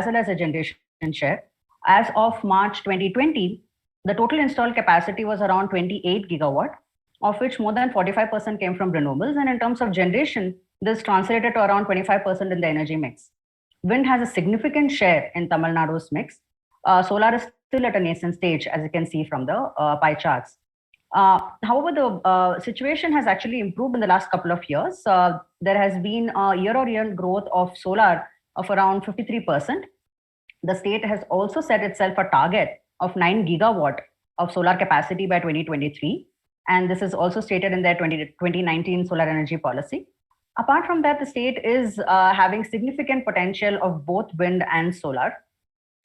well as a generation share. As of March 2020, the total installed capacity was around 28 gigawatt, of which more than 45% came from renewables. And in terms of generation, this translated to around 25% in the energy mix. Wind has a significant share in Tamil Nadu's mix. Solar is still at a nascent stage, as you can see from the pie charts. However, the situation has actually improved in the last couple of years. There has been a year-on-year growth of solar of around 53%. The state has also set itself a target of 9 gigawatt of solar capacity by 2023. And this is also stated in their 2019 solar energy policy. Apart from that, the state is having significant potential of both wind and solar.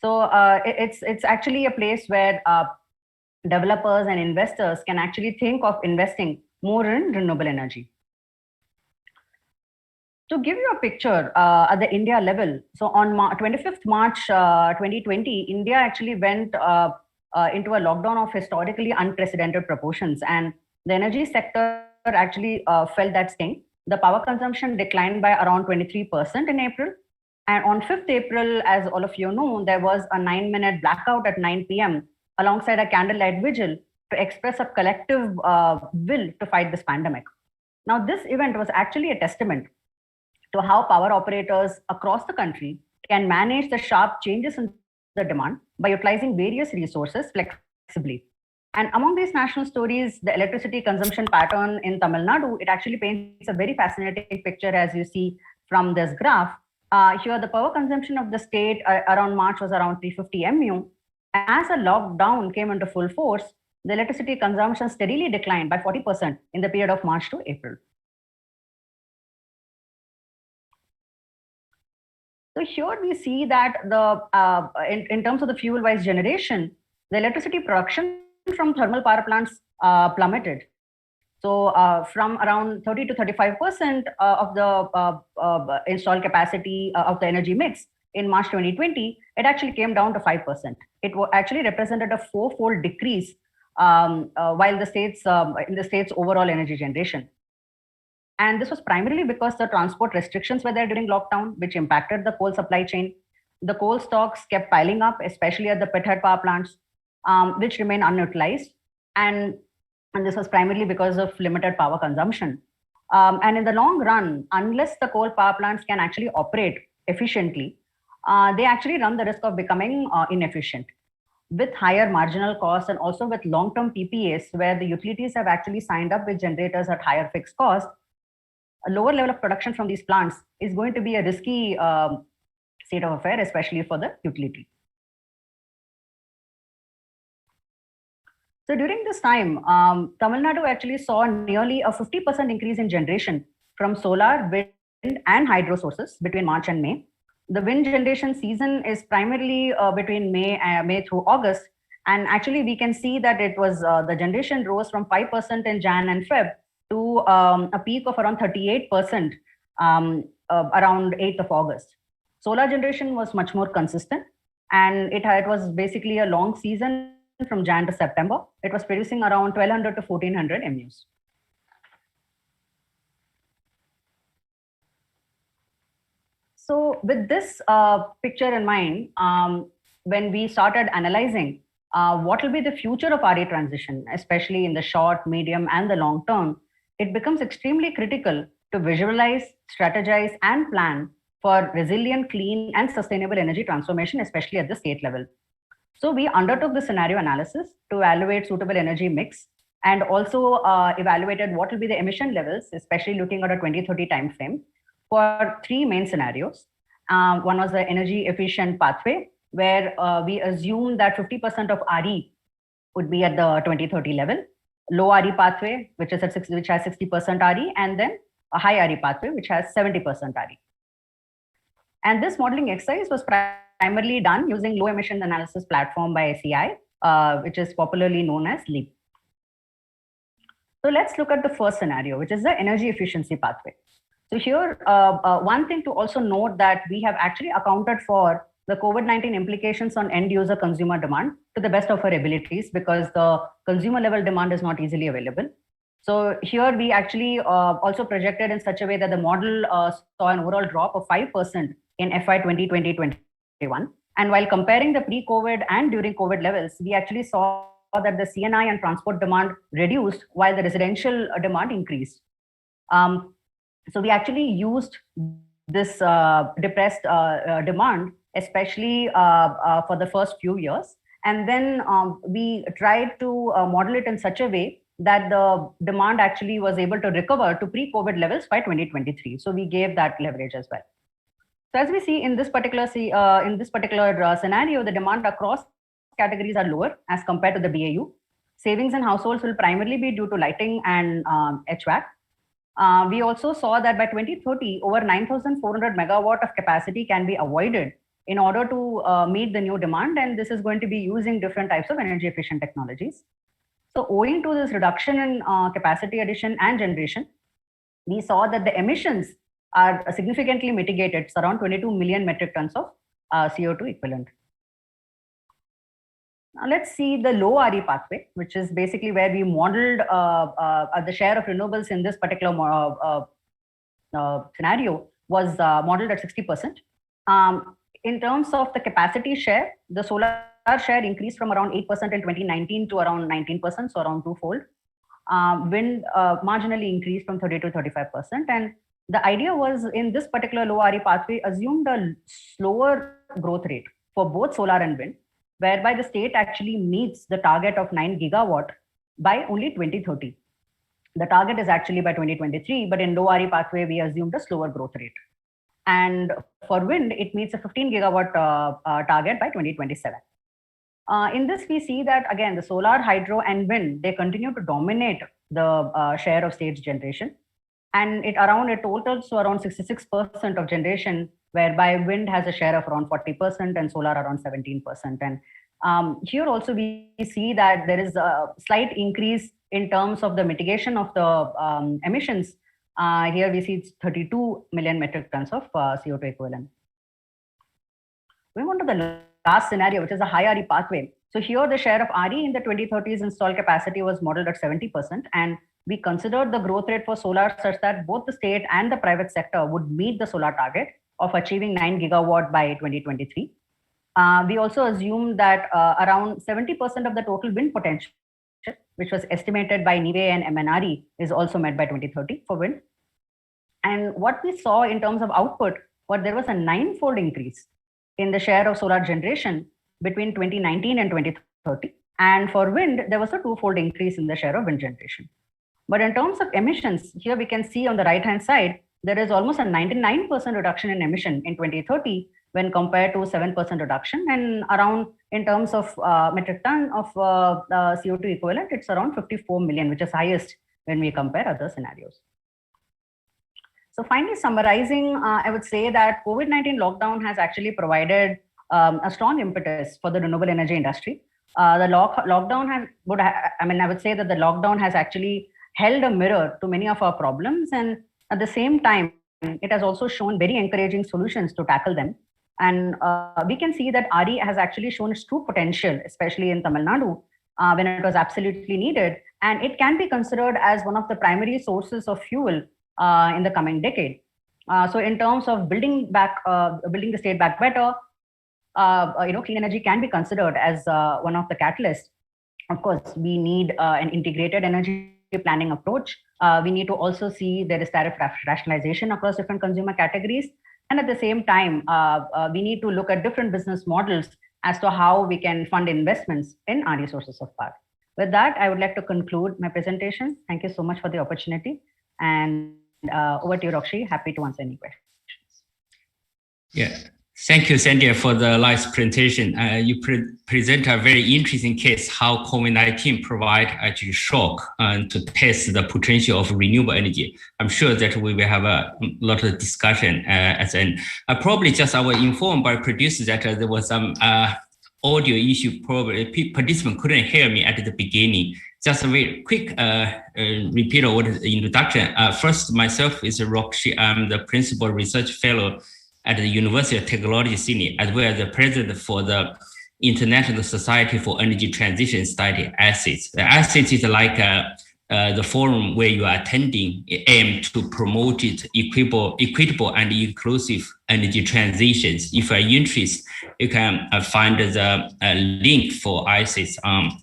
So it's actually a place where developers and investors can actually think of investing more in renewable energy. To give you a picture at the India level, so on 25th March 2020, India actually went into a lockdown of historically unprecedented proportions, and the energy sector actually felt that sting. The power consumption declined by around 23% in April. And on 5th April, as all of you know, there was a 9-minute blackout at 9 p.m. alongside a candlelight vigil to express a collective will to fight this pandemic. Now, this event was actually a testament to how power operators across the country can manage the sharp changes in the demand by utilizing various resources flexibly. And among these national stories, the electricity consumption pattern in Tamil Nadu, it actually paints a very fascinating picture, as you see from this graph. Here, the power consumption of the state around March was around 350 MU. As a lockdown came into full force, the electricity consumption steadily declined by 40% in the period of March to April. So here we see that in terms of the fuel-wise generation, the electricity production from thermal power plants plummeted. So from around 30 to 35% of the installed capacity of the energy mix in March 2020, it actually came down to 5%. It actually represented a four-fold decrease while the state's in the state's overall energy generation. And this was primarily because the transport restrictions were there during lockdown, which impacted the coal supply chain. The coal stocks kept piling up, especially at the pithead power plants, which remain unutilized. And this was primarily because of limited power consumption. And in the long run, unless the coal power plants can actually operate efficiently, they actually run the risk of becoming inefficient. With higher marginal costs and also with long-term PPAs, where the utilities have actually signed up with generators at higher fixed cost, a lower level of production from these plants is going to be a risky state of affair, especially for the utility. So during this time, Tamil Nadu actually saw nearly a 50% increase in generation from solar, wind, and hydro sources between March and May. The wind generation season is primarily between May through August. And actually, we can see that it was the generation rose from 5% in Jan and Feb to a peak of around 38% around 8th of August. Solar generation was much more consistent, and it was basically a long season from Jan to September. It was producing around 1200 to 1400 MUs. So with this picture in mind, when we started analyzing what will be the future of RE transition, especially in the short, medium, and the long term, it becomes extremely critical to visualize, strategize, and plan for resilient, clean, and sustainable energy transformation, especially at the state level. So we undertook the scenario analysis to evaluate suitable energy mix and also evaluated what will be the emission levels, especially looking at a 2030 timeframe for three main scenarios. One was the energy efficient pathway, where we assumed that 50% of RE would be at the 2030 level, low RE pathway, which has 60% RE, and then a high RE pathway, which has 70% RE. And this modeling exercise was primarily done using low emission analysis platform by SEI, which is popularly known as LEAP. So let's look at the first scenario, which is the energy efficiency pathway. So here, one thing to also note that we have actually accounted for the COVID-19 implications on end user consumer demand to the best of our abilities, because the consumer level demand is not easily available. So here we actually also projected in such a way that the model saw an overall drop of 5% in FY 2020-21 And while comparing the pre-COVID and during COVID levels, we actually saw that the CNI and transport demand reduced while the residential demand increased. So we actually used this depressed demand, especially for the first few years. And then we tried to model it in such a way that the demand actually was able to recover to pre-COVID levels by 2023. So we gave that leverage as well. So as we see in this particular scenario, the demand across categories are lower as compared to the BAU. Savings in households will primarily be due to lighting and HVAC. We also saw that by 2030, over 9,400 megawatt of capacity can be avoided in order to meet the new demand. And this is going to be using different types of energy efficient technologies. So owing to this reduction in capacity addition and generation, we saw that the emissions are significantly mitigated. It's around 22 million metric tons of CO2 equivalent. Now let's see the low RE pathway, which is basically where we modeled the share of renewables in this particular scenario was modeled at 60%. In terms of the capacity share, the solar share increased from around 8% in 2019 to around 19%, so around twofold. Wind marginally increased from 30 to 35%. And the idea was in this particular low RE pathway assumed a slower growth rate for both solar and wind, whereby the state actually meets the target of 9 gigawatt by only 2030. The target is actually by 2023, but in low RE pathway, we assumed a slower growth rate. And for wind, it meets a 15 gigawatt target by 2027. In this, we see that, again, the solar, hydro, and wind, they continue to dominate the share of state's generation. And it totals to around 66% of generation, whereby wind has a share of around 40% and solar around 17%. And here also we see that there is a slight increase in terms of the mitigation of the emissions. Here we see it's 32 million metric tons of CO2 equivalent. Moving on to the last scenario, which is a high RE pathway. So here the share of RE in the 2030s installed capacity was modeled at 70%. And we considered the growth rate for solar such that both the state and the private sector would meet the solar target of achieving 9 gigawatt by 2023. We also assumed that around 70% of the total wind potential, which was estimated by NIVE and MNRE, is also met by 2030 for wind. And what we saw in terms of output, there was a 9-fold increase in the share of solar generation between 2019 and 2030. And for wind, there was a 2-fold increase in the share of wind generation. But in terms of emissions, here we can see on the right-hand side, there is almost a 99% reduction in emission in 2030 when compared to 7% reduction. And around, in terms of metric ton of CO2 equivalent, it's around 54 million, which is highest when we compare other scenarios. So finally, summarizing, I would say that COVID-19 lockdown has actually provided a strong impetus for the renewable energy industry. The lockdown I would say that the lockdown has actually held a mirror to many of our problems, and at the same time, it has also shown very encouraging solutions to tackle them. And we can see that RE has actually shown its true potential, especially in Tamil Nadu, when it was absolutely needed. And it can be considered as one of the primary sources of fuel in the coming decade. So in terms of building the state back better, clean energy can be considered as one of the catalysts. Of course, we need an integrated energy planning approach. We need to also see there is tariff rationalization across different consumer categories. And at the same time, we need to look at different business models as to how we can fund investments in RE sources of power. With that, I would like to conclude my presentation. Thank you so much for the opportunity. And over to you, Roxy. Happy to answer any questions. Yeah. Thank you, Sandia, for the nice presentation. You present a very interesting case how COVID-19 provide actually shock to test the potential of renewable energy. I'm sure that we will have a lot of discussion at the end. Probably just I was informed by producers that there was some audio issue. Probably participants couldn't hear me at the beginning. Just a very quick repeat of the introduction. First, myself is Roxy. I'm the principal research fellow at the University of Technology, Sydney, as well as the president for the International Society for Energy Transition Study, ASSIS. The ASSIS is like a the forum where you are attending aim to promote it equitable and inclusive energy transitions. If you are interested, you can find the link for ICES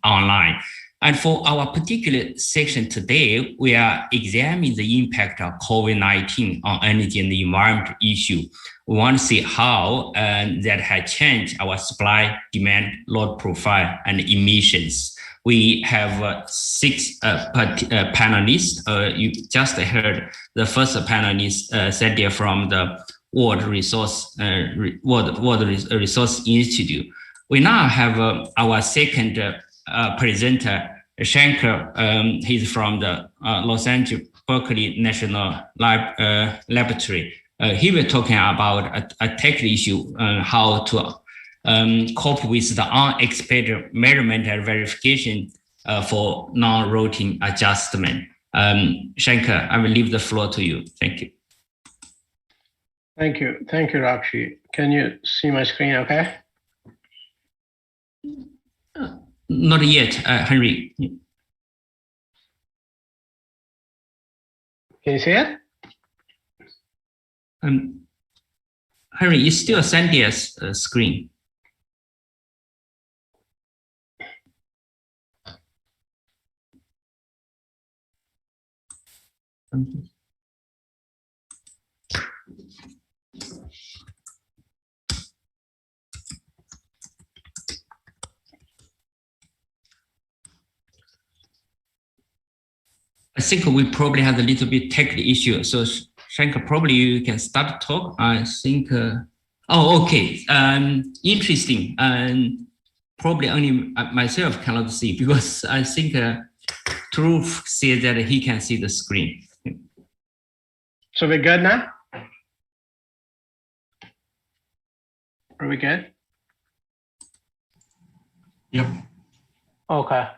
online. And for our particular section today, we are examining the impact of COVID-19 on energy and the environment issue. We want to see how that has changed our supply, demand, load profile, and emissions. We have 6 panelists. You just heard the first panelist, Cynthia from the World Resource Institute. We now have our second presenter, Shankar. He's from the Los Angeles Berkeley National Laboratory. He will talking about a technical issue, how to cope with the unexpected measurement and verification for non-routine adjustment. Shankar, I will leave the floor to you. Thank you. Thank you, Rakshi. Can you see my screen okay? Not yet, Henry. Can you see it? Henry, you still Cynthia's screen. I think we probably have a little bit technical issue. So Shankar, probably you can start to talk. I think, oh, okay. Interesting. And probably only myself cannot see because I think Dhruv says that he can see the screen. So we're good now? Are we good? Yep. Okay.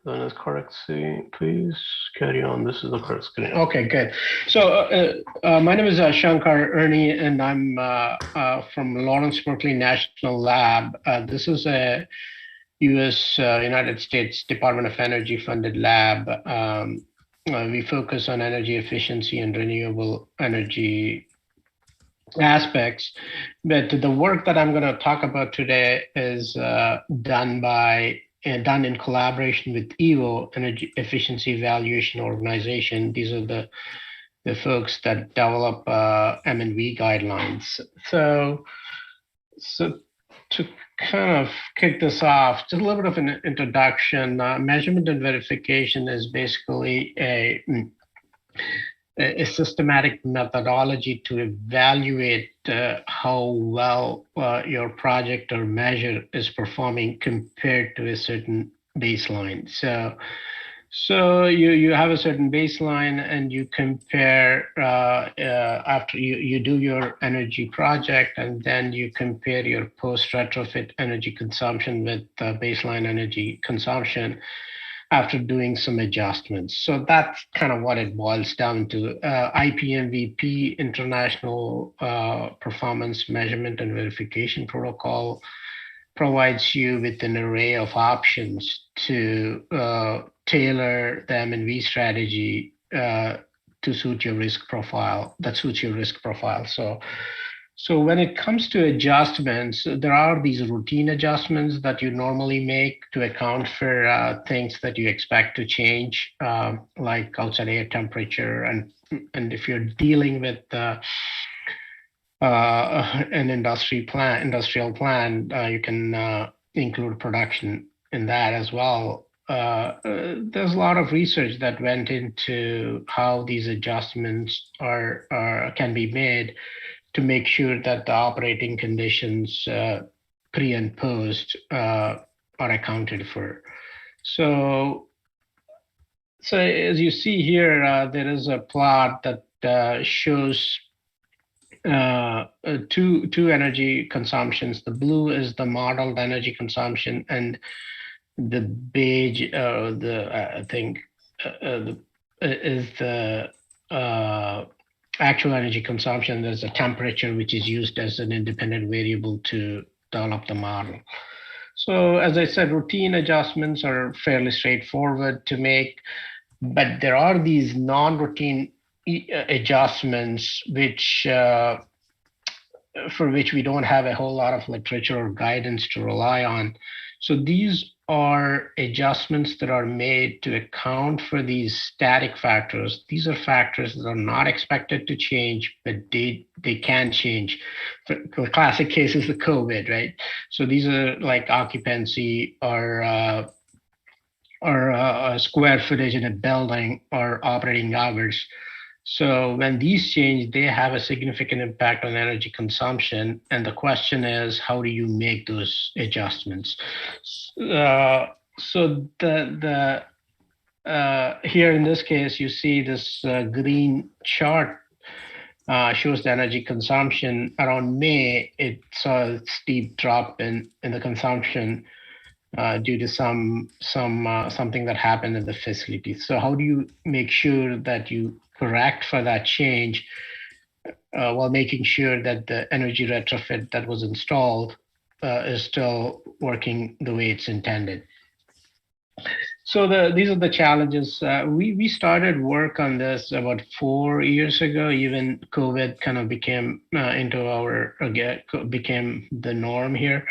Then it's correct. See, please carry on. This is the correct screen. Okay, good. So my name is Shankar Ernie, and I'm from Lawrence Berkeley National Lab. This is a U.S. United States Department of Energy funded lab. We focus on energy efficiency and renewable energy aspects, but the work that I'm going to talk about today is done in collaboration with EVO, Energy Efficiency Evaluation Organization. These are the folks that develop M&V guidelines. So to kind of kick this off, just a little bit of an introduction. Measurement and verification is basically a systematic methodology to evaluate how well your project or measure is performing compared to a certain baseline. So you have a certain baseline and you compare after you do your energy project, and then you compare your post-retrofit energy consumption with baseline energy consumption after doing some adjustments. So that's kind of what it boils down to. IPMVP, International Performance Measurement and Verification Protocol, provides you with an array of options to tailor the M&V strategy to suit your risk profile, that suits your risk profile. So when it comes to adjustments, there are these routine adjustments that you normally make to account for things that you expect to change, like outside air temperature. And if you're dealing with an industrial plan, you can include production in that as well. There's a lot of research that went into how these adjustments can be made to make sure that the operating conditions pre and post are accounted for. So as you see here, there is a plot that shows two energy consumptions. The blue is the modeled energy consumption, and the beige, I think, is the actual energy consumption. There's a temperature which is used as an independent variable to develop the model. So as I said, routine adjustments are fairly straightforward to make. But there are these non-routine adjustments for which we don't have a whole lot of literature or guidance to rely on. So these are adjustments that are made to account for these static factors. These are factors that are not expected to change, but they can change. For the classic case is the COVID, right? So these are like occupancy or square footage in a building or operating hours. So when these change, they have a significant impact on energy consumption. And the question is, how do you make those adjustments? So the here in this case, you see this green chart shows the energy consumption. Around May, it saw a steep drop in the consumption due to something that happened in the facility. So how do you make sure that you correct for that change while making sure that the energy retrofit that was installed is still working the way it's intended? So these are the challenges. We started work on this about 4 years ago. Even COVID kind of became became the norm here.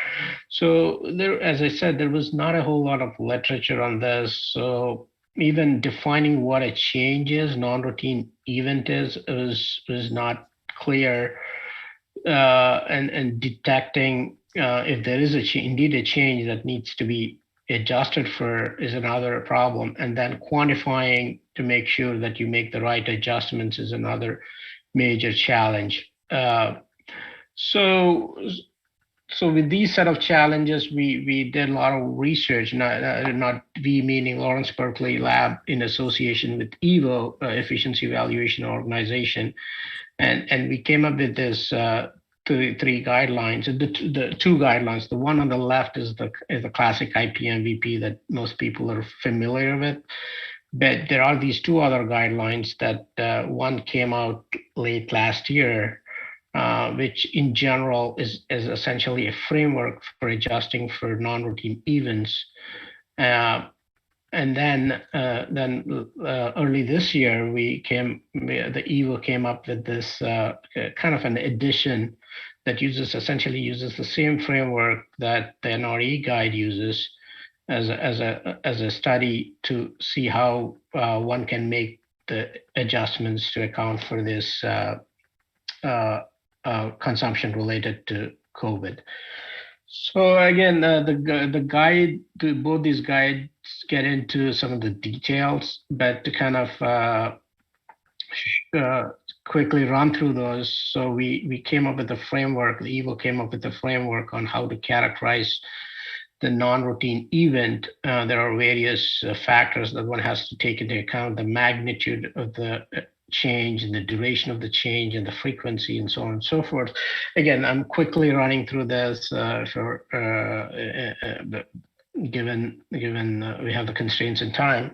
So there, as I said, there was not a whole lot of literature on this. So even defining what a change is, non-routine event is, was not clear, and detecting if there is indeed a change that needs to be adjusted for is another problem, and then quantifying to make sure that you make the right adjustments is another major challenge. So with these set of challenges, we did a lot of research, not we meaning Lawrence Berkeley Lab in association with EVO, Efficiency Evaluation Organization, and we came up with this three guidelines. The two guidelines. The one on the left is the classic IPMVP that most people are familiar with, but there are these two other guidelines that one came out late last year, which in general is essentially a framework for adjusting for non-routine events. And then early this year, the EVO came up with this kind of an addition that essentially uses the same framework that the NRE guide uses as a study to see how one can make the adjustments to account for this consumption related to COVID. So again, the guide, both these guides get into some of the details, but to kind of quickly run through those. So we came up with a framework, the EVO came up with a framework on how to characterize the non-routine event. There are various factors that one has to take into account: the magnitude of the change and the duration of the change and the frequency and so on and so forth. Again, I'm quickly running through this given we have the constraints in time.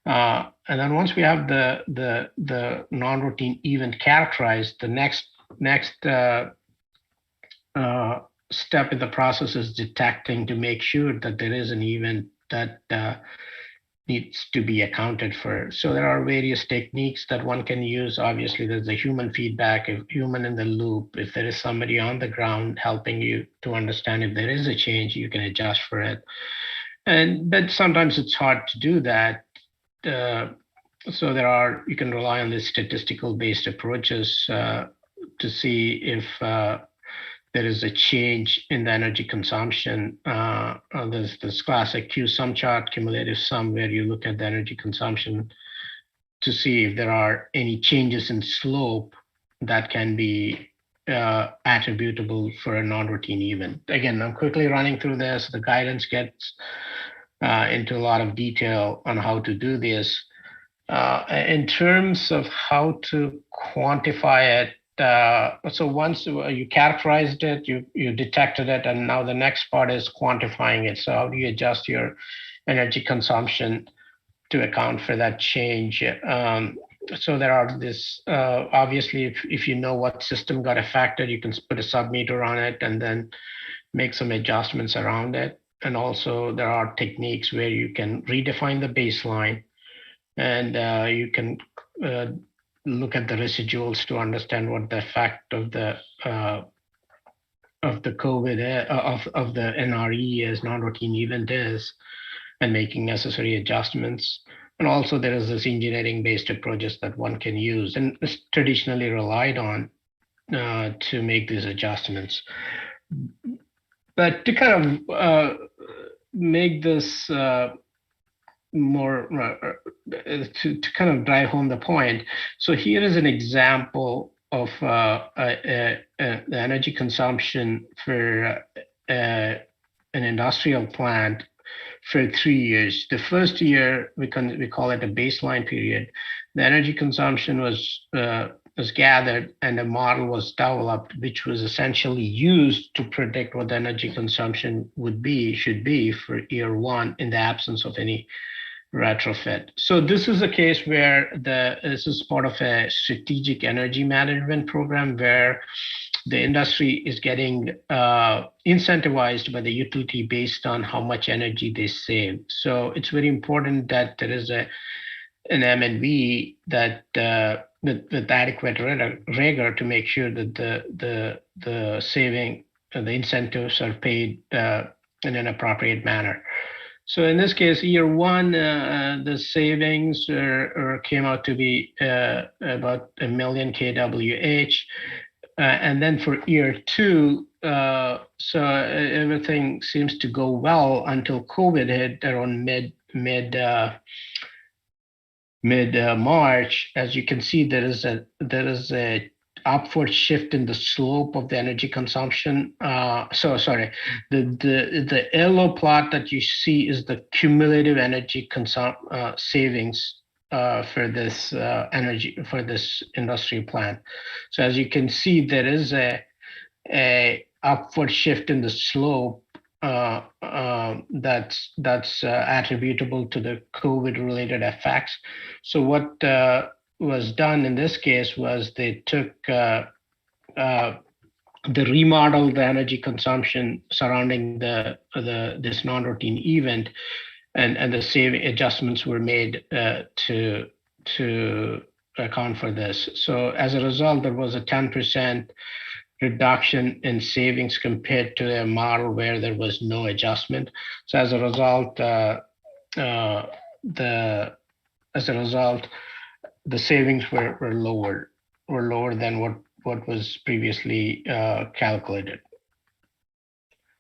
And then once we have the non-routine event characterized, the next step in the process is detecting to make sure that there is an event that needs to be accounted for. So there are various techniques that one can use. Obviously, there's the human feedback, if human in the loop. If there is somebody on the ground helping you to understand if there is a change, you can adjust for it. But sometimes it's hard to do that. So you can rely on these statistical based approaches to see if there is a change in the energy consumption. There's this classic Q sum chart, cumulative sum, where you look at the energy consumption to see if there are any changes in slope that can be attributable for a non-routine event. Again, I'm quickly running through this. The guidance gets into a lot of detail on how to do this. In terms of how to quantify it, so once you characterized it, you detected it, and now the next part is quantifying it. So how do you adjust your energy consumption to account for that change? So there are this, obviously, if you know what system got affected, you can put a submeter on it and then make some adjustments around it. And also there are techniques where you can redefine the baseline And you can look at the residuals to understand what the effect of the COVID of the NRE as non-routine event is, and making necessary adjustments. And also there is this engineering-based approaches that one can use and is traditionally relied on to make these adjustments. But to kind of make this more to kind of drive home the point. So here is an example of the energy consumption for an industrial plant for 3 years. The first year we call it a baseline period. The energy consumption was gathered and a model was developed, which was essentially used to predict what the energy consumption should be for year one in the absence of any retrofit. So this is a case where this is part of a strategic energy management program where the industry is getting incentivized by the utility based on how much energy they save. So it's very important that there is an M&V that with adequate rigor to make sure that the saving, the incentives are paid in an appropriate manner. So in this case, year one, the savings came out to be about 1 million kWh. And then for year two, so everything seems to go well until COVID hit around mid March. As you can see, there is a upward shift in the slope of the energy consumption. The yellow plot that you see is the cumulative energy savings for this industry plant. So as you can see, there is a upward shift in the slope that's attributable to the COVID-related effects. So what was done in this case was they took they remodeled the energy consumption surrounding this non-routine event, and the saving adjustments were made to account for this. So as a result, there was a 10% reduction in savings compared to a model where there was no adjustment. So as a result, the savings were lower than what was previously calculated.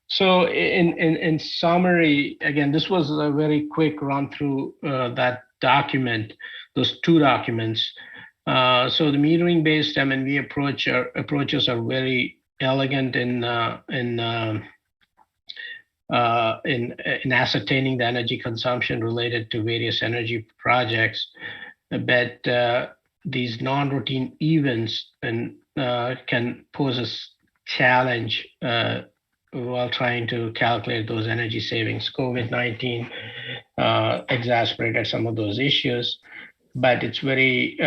So in summary, again, this was a very quick run through that document, those two documents. So the metering-based M&V approaches are very elegant in ascertaining the energy consumption related to various energy projects. But these non-routine events can pose a challenge while trying to calculate those energy savings. COVID-19 exacerbated some of those issues, but it's very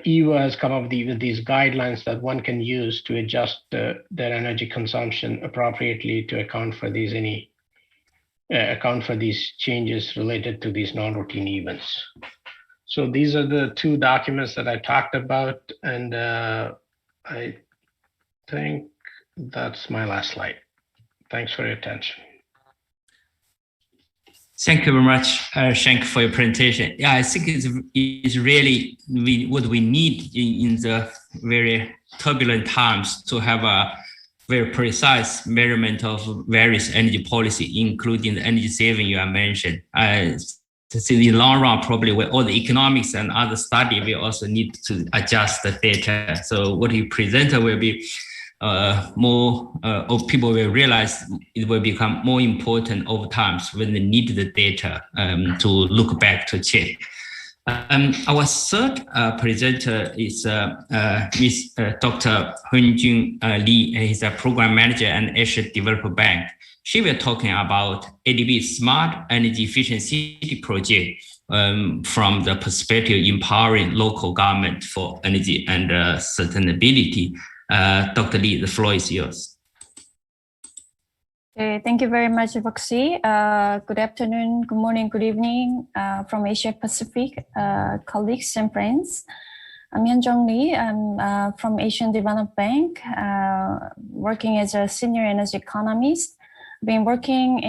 EWA has come up with these guidelines that one can use to adjust their energy consumption appropriately to account for these changes related to these non-routine events. So these are the two documents that I talked about, and I think that's my last slide. Thanks for your attention. Thank you very much, Shank, for your presentation. Yeah, I think it's really what we need in the very turbulent times to have a very precise measurement of various energy policy, including the energy saving you have mentioned. In the long run, probably with all the economics and other study, we also need to adjust the data. So what you presented will be more of people will realize it will become more important over time when they need the data to look back to check. Our third presenter is Ms. Dr. Hunjun Lee. He's a program manager and Asia Developer Bank. She will talking about ADB's Smart Energy Efficiency Project from the perspective empowering local government for energy and sustainability. Dr. Lee, the floor is yours. Okay, thank you very much, Voxy. Good afternoon, good morning, good evening from Asia Pacific colleagues and friends. I'm Hyun-Jung Lee. I'm from Asian Development Bank, working as a senior energy economist. I've been working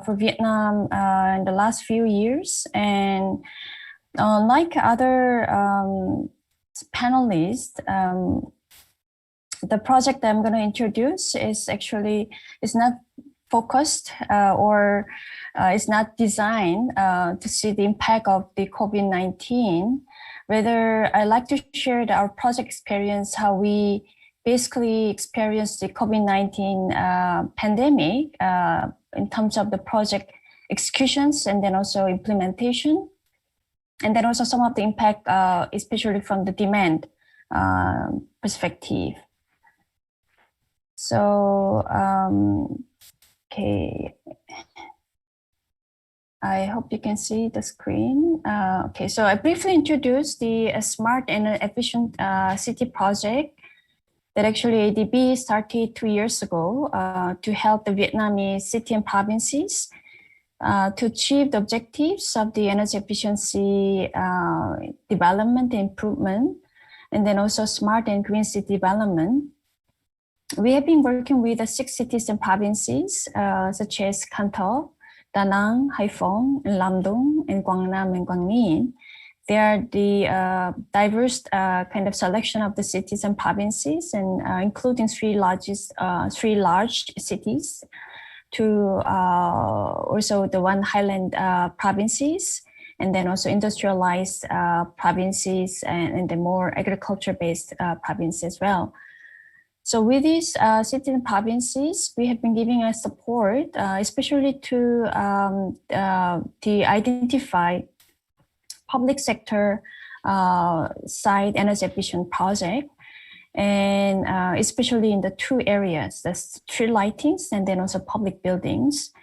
for Vietnam in the last few years, and like other panelists, the project that I'm going to introduce is not focused or is not designed to see the impact of the COVID-19. Rather, I like to share our project experience, how we basically experienced the COVID-19 pandemic in terms of the project executions and then also implementation. And then also some of the impact, especially from the demand perspective. So, okay. I hope you can see the screen. Okay, so I briefly introduced the Smart and Efficient City project that actually ADB started 2 years ago to help the Vietnamese city and provinces to achieve the objectives of the energy efficiency development and improvement, and then also smart and green city development. We have been working with the 6 cities and provinces, such as Can Tho, Da Nang, Hai Phong, and Lam Dong, and Quang Nam and Quang Ninh. They are the diverse kind of selection of the cities and provinces, and including 3 large cities, to also the 1 highland provinces, and then also industrialized provinces, and the more agriculture-based provinces as well. So with these cities and provinces, we have been giving us support, especially to identify public sector side energy efficient project, and especially in the 2 areas, the street lightings and then also public buildings.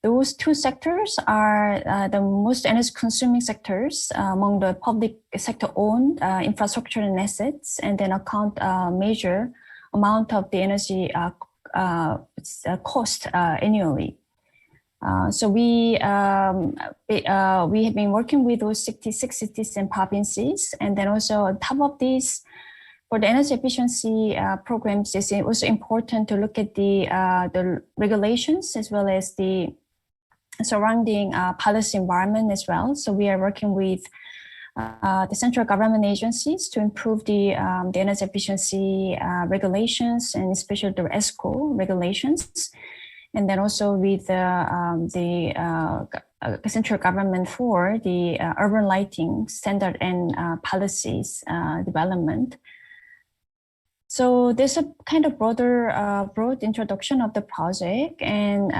Those 2 sectors are the most energy consuming sectors among the public sector owned infrastructure and assets, and then account major amount of the energy cost annually. So we have been working with those 66 cities and provinces, and then also on top of this, for the energy efficiency programs, it's also important to look at the regulations as well as the surrounding policy environment as well. So we are working with the central government agencies to improve the energy efficiency regulations, and especially the ESCO regulations, and then also with the central government for the urban lighting standard and policies development. So there's a kind of broad introduction of the project, and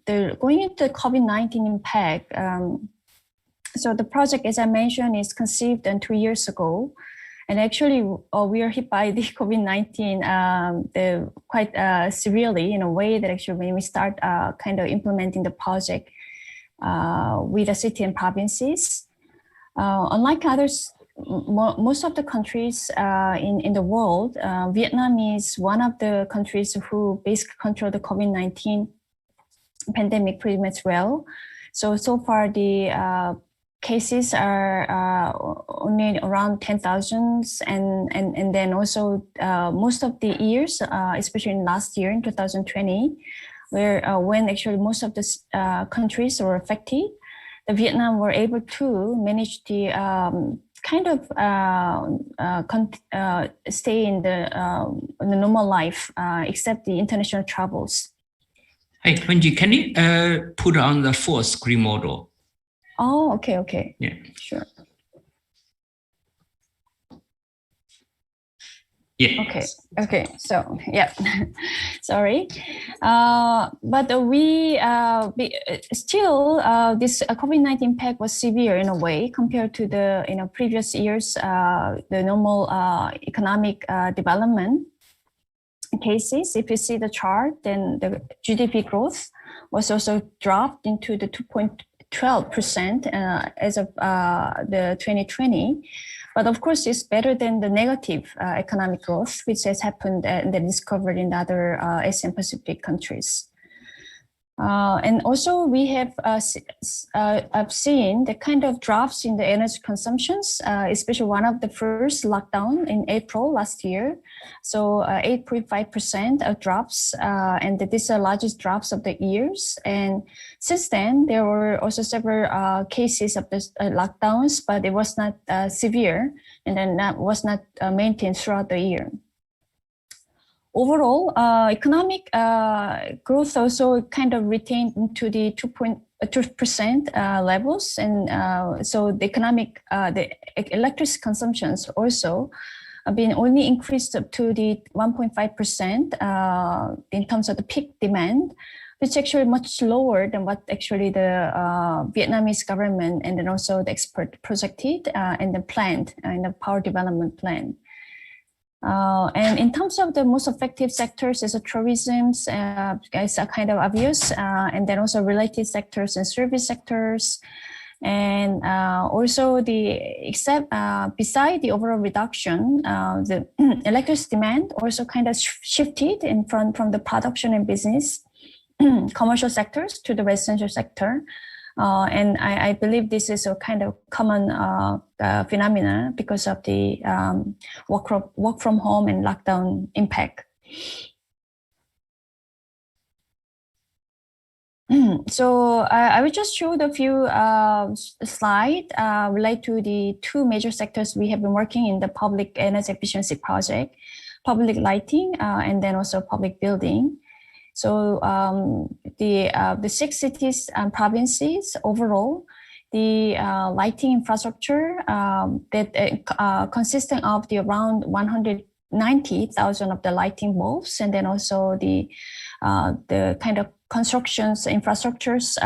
going into COVID-19 impact. So the project, as I mentioned, is conceived 2 years ago, and actually we are hit by the COVID-19 quite severely, in a way that actually when we start kind of implementing the project with the city and provinces, unlike others, most of the countries in the world, Vietnam is one of the countries who basically control the COVID-19 pandemic pretty much well. So far the cases are only around 10,000, and then also most of the years, especially in last year in 2020, where when actually most of the countries were affected, the Vietnam were able to manage the kind of stay in the normal life, except the international travels. Hey, Wenji, can you put on the full screen model? Oh, okay. Yeah. Sure. Yeah. Okay. So yeah, sorry, but we still this COVID-19 impact was severe in a way compared to the previous years, the normal economic development cases. If you see the chart, then the GDP growth was also dropped into the 2.12% as of the 2020. But of course, it's better than the negative economic growth, which has happened and then discovered in other Asian Pacific countries. And also we have I've seen the kind of drops in the energy consumptions, especially one of the first lockdown in April last year. So 8.5% of drops, and these are largest drops of the years. And since then, there were also several cases of the lockdowns, but it was not severe, and then that was not maintained throughout the year. Overall, economic growth also kind of retained into the 2% levels, and so the economic, the electricity consumptions also have been only increased up to the 1.5% in terms of the peak demand, which is actually much lower than what actually the Vietnamese government and then also the expert projected and the planned in the power development plan. And in terms of the most effective sectors is tourism, it's a kind of obvious, and then also related sectors and service sectors. And also beside the overall reduction, the electricity demand also kind of shifted from the production and business commercial sectors to the residential sector. And I believe this is a kind of common phenomena because of the work from home and lockdown impact. So I will just show a few slides related to the two major sectors we have been working in the public energy efficiency project, public lighting, and then also public building. So the 6 cities and provinces overall, the lighting infrastructure that consisting of the around 190,000 of the lighting bulbs, and then also the kind of constructions infrastructures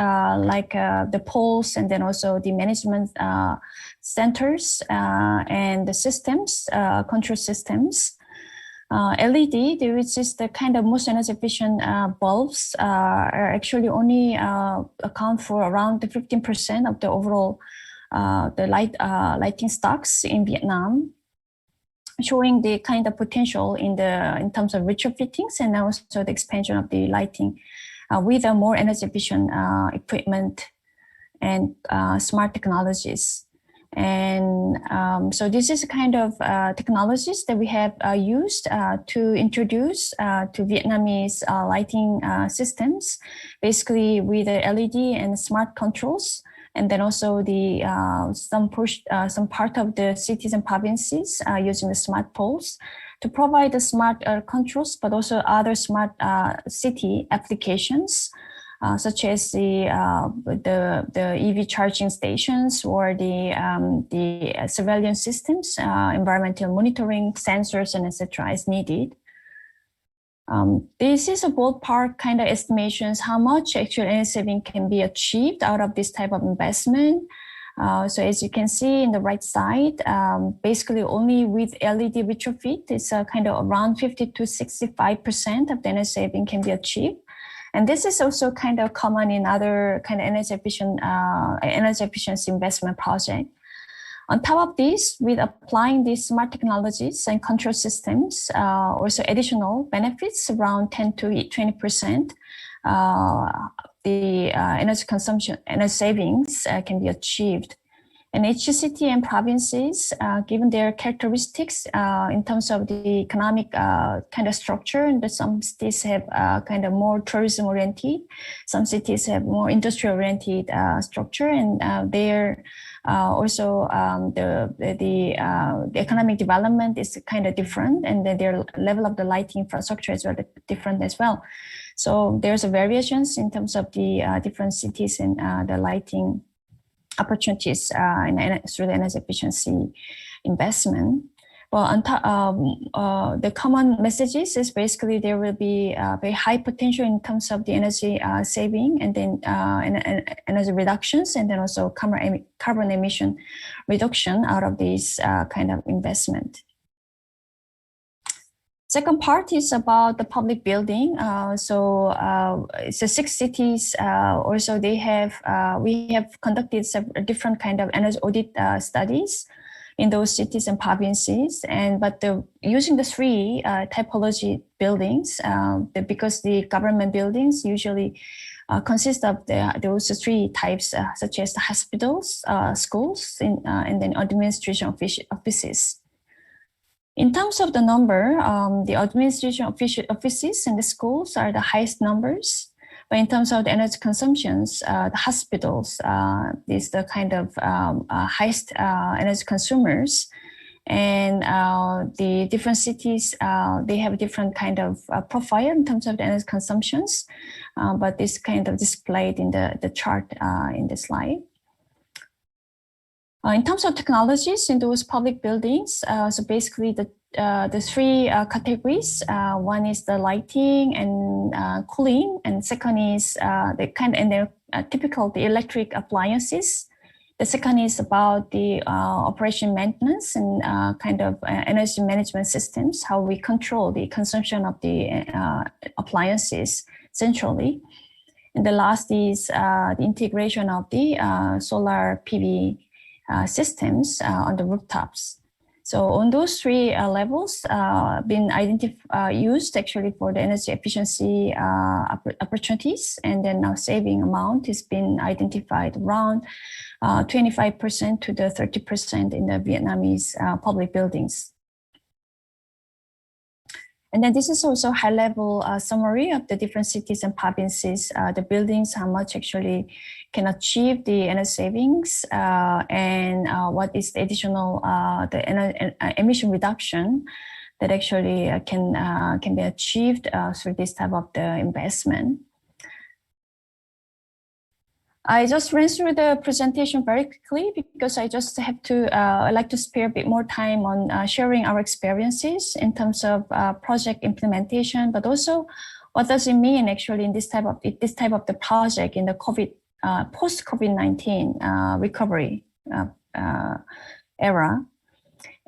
like the poles, and then also the management centers and the systems, control systems. LED, which is the kind of most energy efficient bulbs, are actually only account for around 15% of the overall the lighting stocks in Vietnam, showing the kind of potential in terms of retrofittings and also the expansion of the lighting with a more energy efficient equipment and smart technologies. And so this is a kind of technologies that we have used to introduce to Vietnamese lighting systems, basically with the LED and smart controls, and then also the some part of the cities and provinces using the smart poles to provide the smart controls, but also other smart city applications. Such as the EV charging stations or the surveillance systems, environmental monitoring, sensors, and etc. is needed. This is a ballpark kind of estimations how much actual energy saving can be achieved out of this type of investment. So as you can see in the right side, basically only with LED retrofit, it's kind of around 50 to 65% of the energy saving can be achieved. And this is also kind of common in other kind of energy efficiency investment project. On top of this, with applying these smart technologies and control systems, also additional benefits around 10 to 20%, the energy consumption, energy savings can be achieved. And each city and provinces, given their characteristics in terms of the economic kind of structure, and some cities have kind of more tourism oriented, some cities have more industry oriented structure, and they're also the economic development is kind of different, and their level of the lighting infrastructure is very different as well. So there's a variations in terms of the different cities and the lighting opportunities through the energy efficiency investment. Well, on top, the common messages is basically there will be very high potential in terms of the energy saving, and then energy reductions, and then also carbon emission reduction out of this kind of investment. Second part is about the public building. So it's the 6 cities. Also, they have we have conducted several different kind of energy audit studies in those cities and provinces. But using the three typology buildings, because the government buildings usually consist of those three types, such as the hospitals, schools, and then administration offices. In terms of the number, the administration offices and the schools are the highest numbers. But in terms of the energy consumptions, the hospitals is the kind of highest energy consumers. And the different cities, they have different kind of profile in terms of the energy consumptions, but this kind of displayed in the chart in the slide. In terms of technologies in those public buildings, so basically the three categories. One is the lighting and cooling, and second is the kind and they're typical the electric appliances. The second is about the operation maintenance and kind of energy management systems, how we control the consumption of the appliances centrally. And the last is the integration of the solar PV systems on the rooftops. So on those three levels, been used actually for the energy efficiency opportunities, and then now saving amount has been identified around 25% to the 30% in the Vietnamese public buildings. And then this is also high-level summary of the different cities and provinces, the buildings, how much actually can achieve the energy savings, and what is the additional emission reduction that actually can be achieved through this type of the investment. I just ran through the presentation very quickly because I just have to, I like to spare a bit more time on sharing our experiences in terms of project implementation, but also what does it mean actually in this type of the project in the post-COVID-19 recovery era.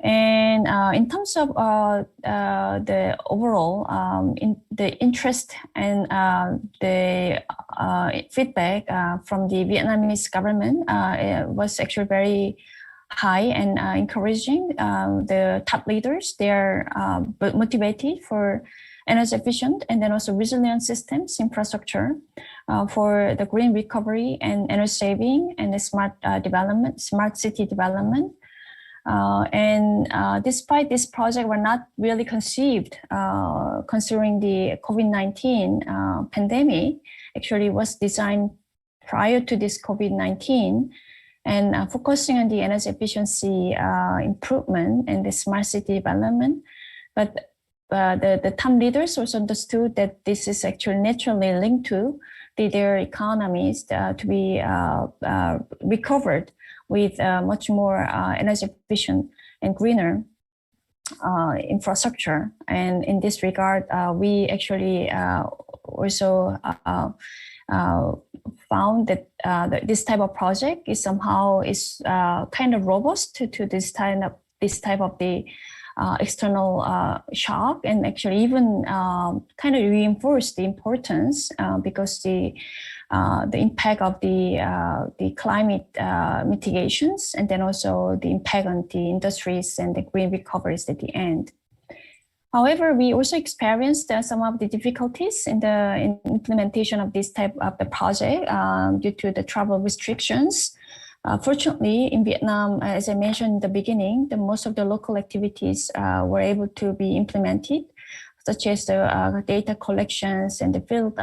And in terms of the overall the interest and the feedback from the Vietnamese government was actually very high and encouraging. The top leaders, they are motivated for energy efficient and then also resilient systems infrastructure for the green recovery and energy saving and the smart development, smart city development. Despite this project were not really conceived considering the COVID-19 pandemic, actually was designed prior to this COVID-19 and focusing on the energy efficiency improvement and the smart city development. But the top leaders also understood that this is actually naturally linked to their economies to be recovered with much more energy efficient and greener infrastructure. And in this regard, we actually also found that this type of project is somehow kind of robust to this type of the external shock, and actually even kind of reinforce the importance because the impact of the climate mitigations, and then also the impact on the industries and the green recoveries at the end. However, we also experienced some of the difficulties in the implementation of this type of the project due to the travel restrictions. Fortunately, in Vietnam, as I mentioned in the beginning, most of the local activities were able to be implemented, such as the data collections and the field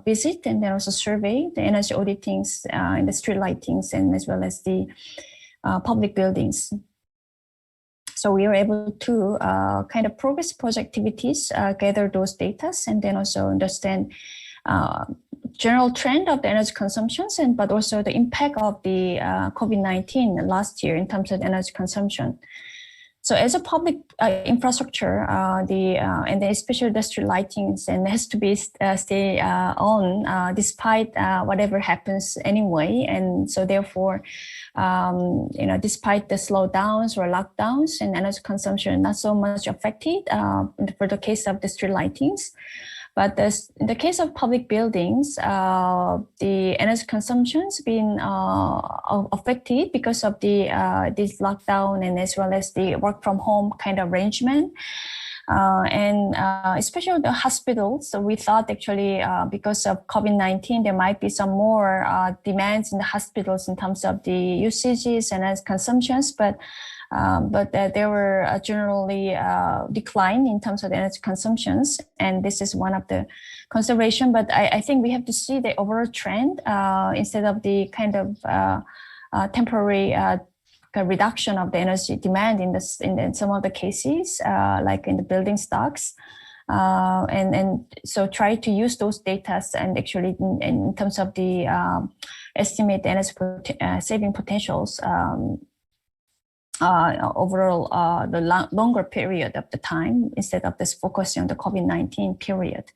visit, and then also survey, the energy auditings and the street lightings, and as well as the public buildings. So we were able to kind of progress project activities, gather those data, and then also understand general trend of the energy consumptions, but also the impact of the COVID-19 last year in terms of energy consumption. So as a public infrastructure, and especially the street lightings, and has to be stay on despite whatever happens anyway. And so therefore, despite the slowdowns or lockdowns and energy consumption not so much affected for the case of the street lightings. But in the case of public buildings, the energy consumption's been affected because of the this lockdown and as well as the work from home kind of arrangement. And especially the hospitals. So we thought actually because of COVID-19, there might be some more demands in the hospitals in terms of the usages and as consumptions, but they were generally declined in terms of the energy consumptions. And this is one of the consideration, but I think we have to see the overall trend instead of the kind of temporary reduction of the energy demand in some of the cases, like in the building stocks. And so try to use those data and actually in terms of the estimate the energy saving potentials overall the longer period of the time instead of this focusing on the COVID-19 period.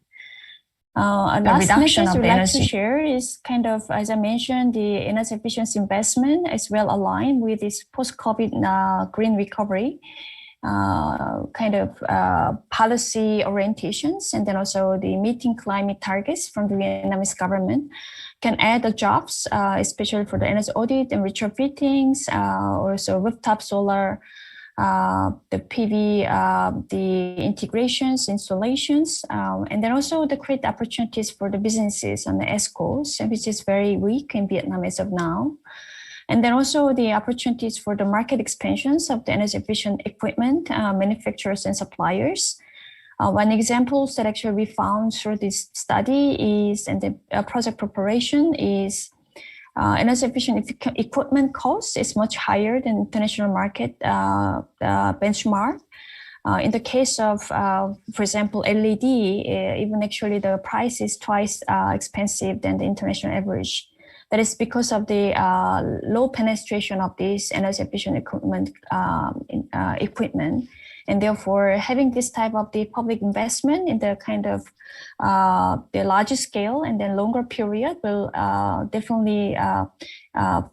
The reduction of the energy share is kind of, as I mentioned, the energy efficiency investment is well aligned with this post-COVID green recovery kind of policy orientations, and then also the meeting climate targets from the Vietnamese government can add the jobs, especially for the energy audit and retrofittings, also rooftop solar, the PV, the integrations, installations, and then also the create opportunities for the businesses on the ESCOs, which is very weak in Vietnam as of now. And then also the opportunities for the market expansions of the energy efficient equipment manufacturers and suppliers. One example that actually we found through this study is, and the project preparation is, energy efficient equipment cost is much higher than international market benchmark. In the case of, for example, LED, even actually the price is twice expensive than the international average. That is because of the low penetration of this energy efficient equipment, and therefore having this type of the public investment in the kind of the larger scale and then longer period will definitely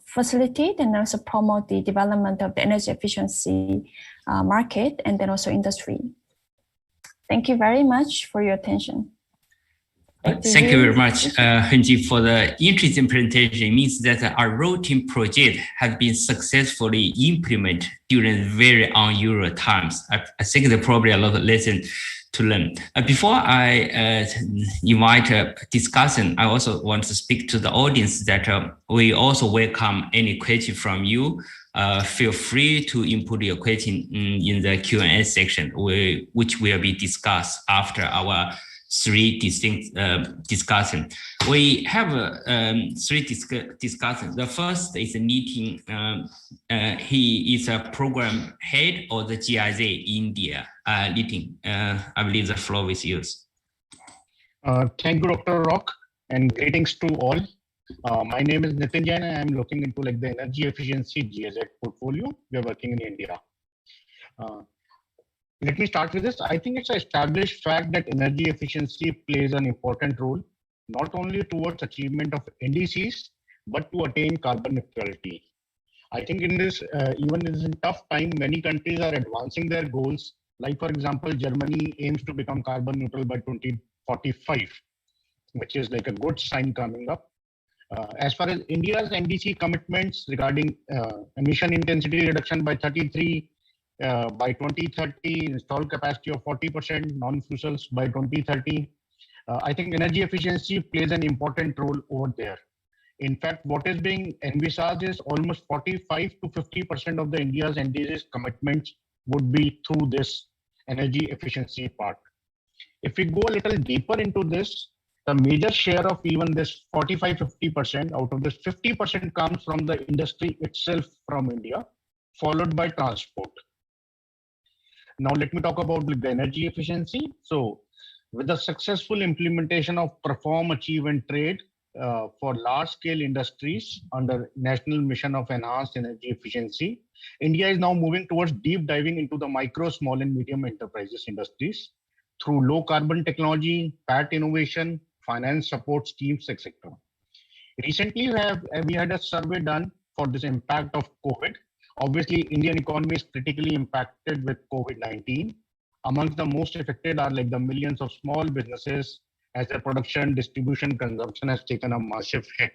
facilitate and also promote the development of the energy efficiency market and then also industry. Thank you very much for your attention. Thank you very much, Henji, for the interesting presentation. It means that our routing project has been successfully implemented during very unusual times. I think there's probably a lot of lessons to learn. Before I invite a discussion, I also want to speak to the audience that we also welcome any question from you. Feel free to input your question in the Q&A section, which will be discussed after our three distinct discussions. We have three discussions. The first is a meeting. He is a program head of the GIZ India meeting. I believe the floor is yours. Thank you, Dr. Rock, and greetings to all. My name is Nitin Jain, and I'm looking into like the energy efficiency GIZ portfolio. We are working in India. Let me start with this. I think it's an established fact that energy efficiency plays an important role, not only towards achievement of NDCs, but to attain carbon neutrality. I think in this, even in this tough time, many countries are advancing their goals. Like for example, Germany aims to become carbon neutral by 2045, which is like a good sign coming up. As far as India's NDC commitments regarding emission intensity reduction by 33, by 2030, installed capacity of 40%, non-fuels by 2030. I think energy efficiency plays an important role over there. In fact, what is being envisaged is almost 45 to 50% of the India's NDC's commitments would be through this energy efficiency part. If we go a little deeper into this, the major share of even this 45-50%, out of this 50% comes from the industry itself from India, followed by transport. Now let me talk about the energy efficiency. So with the successful implementation of perform, achieve and trade for large scale industries under National Mission of Enhanced Energy Efficiency, India is now moving towards deep diving into the micro, small and medium enterprises industries through low carbon technology, PAT innovation, finance support schemes, etc. Recently, we had a survey done for this impact of COVID. Obviously, Indian economy is critically impacted with COVID-19. Amongst the most affected are like the millions of small businesses as their production, distribution, consumption has taken a massive hit.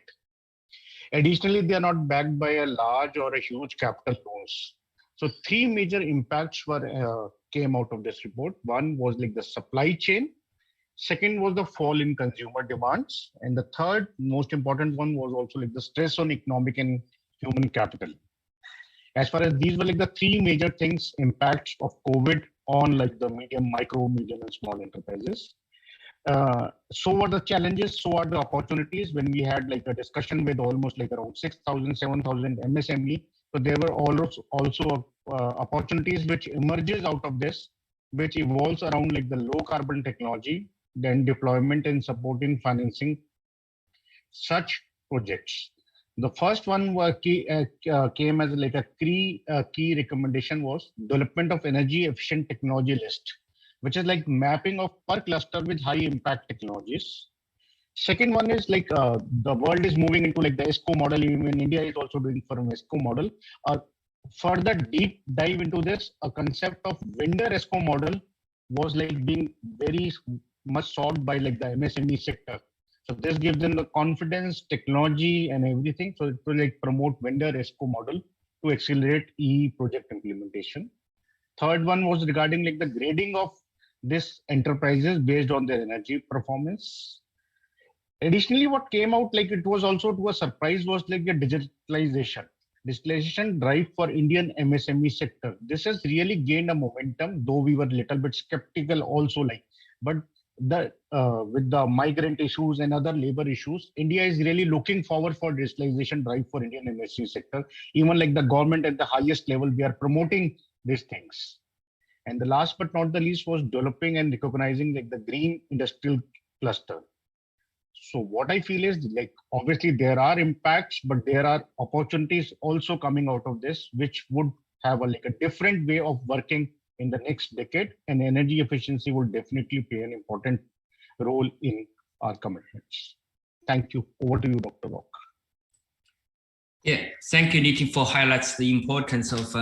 Additionally, they are not backed by a large or a huge capital loans. So three major impacts came out of this report. One was like the supply chain. Second was the fall in consumer demands. And the third most important one was also like the stress on economic and human capital. As far as these were like the three major things, impacts of COVID on like the medium, micro, medium and small enterprises. So were the challenges, so are the opportunities. When we had like a discussion with almost like around 6,000, 7,000 MSME, so there were also opportunities which emerges out of this, which evolves around like the low carbon technology, then deployment and supporting financing such projects. The first one came as like a key recommendation was development of energy efficient technology list, which is like mapping of per cluster with high impact technologies. Second one is like the world is moving into like the ESCO model. Even India is also doing for an ESCO model. Further deep dive into this, a concept of vendor ESCO model was like being very much sought by like the MSME sector. So this gives them the confidence, technology, and everything. So it will like promote vendor ESCO model to accelerate project implementation. Third one was regarding like the grading of this enterprises based on their energy performance. Additionally, what came out like it was also to a surprise was like the digitalization drive for Indian MSME sector. This has really gained a momentum, though we were a little bit skeptical also like, but with the migrant issues and other labor issues, India is really looking forward for digitalization drive for Indian MSME sector. Even like the government at the highest level, we are promoting these things. And the last but not the least was developing and recognizing like the green industrial cluster. So what I feel is like, obviously there are impacts, but there are opportunities also coming out of this, which would have like a different way of working in the next decade, and energy efficiency will definitely play an important role in our commitments. Thank you. Over to you, Dr. Rock. Yeah, thank you, Nitin, for highlights the importance of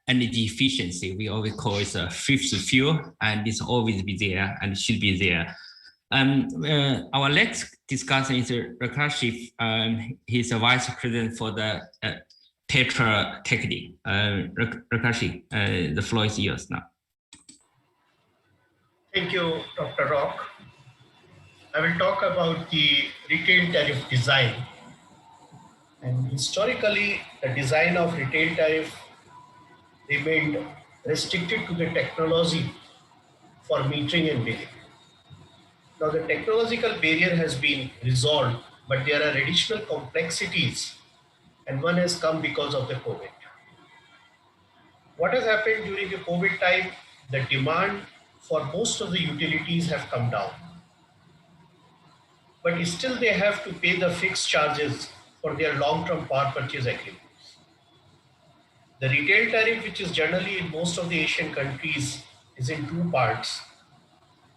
energy efficiency. We always call it a fifth fuel, and it's always be there and should be there. Our next discussion is Rakesh. He's a vice president for the Tetra Technique. Rakesh, the floor is yours now. Thank you, Dr. Rock. I will talk about the retail tariff design. And historically, the design of retail tariff remained restricted to the technology for metering and billing. Now, the technological barrier has been resolved, but there are additional complexities, and one has come because of the COVID. What has happened during the COVID time? The demand for most of the utilities have come down. But still they have to pay the fixed charges for their long-term power purchase agreements. The retail tariff, which is generally in most of the Asian countries, is in two parts,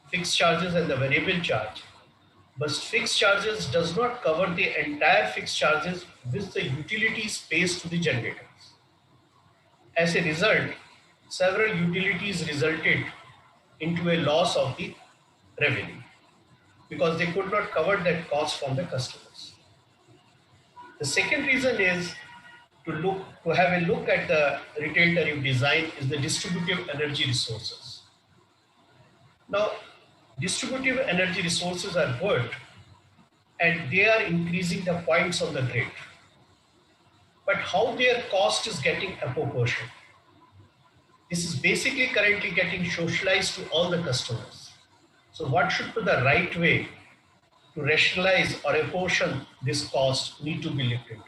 fixed charges and the variable charge. But fixed charges does not cover the entire fixed charges which the utilities pays to the generators. As a result, several utilities resulted into a loss of the revenue because they could not cover that cost from the customers. The second reason is to have a look at the retail tariff design is the distributive energy resources. Now, distributive energy resources are good and they are increasing the points on the grid. But how their cost is getting apportioned. This is basically currently getting socialized to all the customers. So what should be the right way to rationalize or apportion this cost need to be looked into.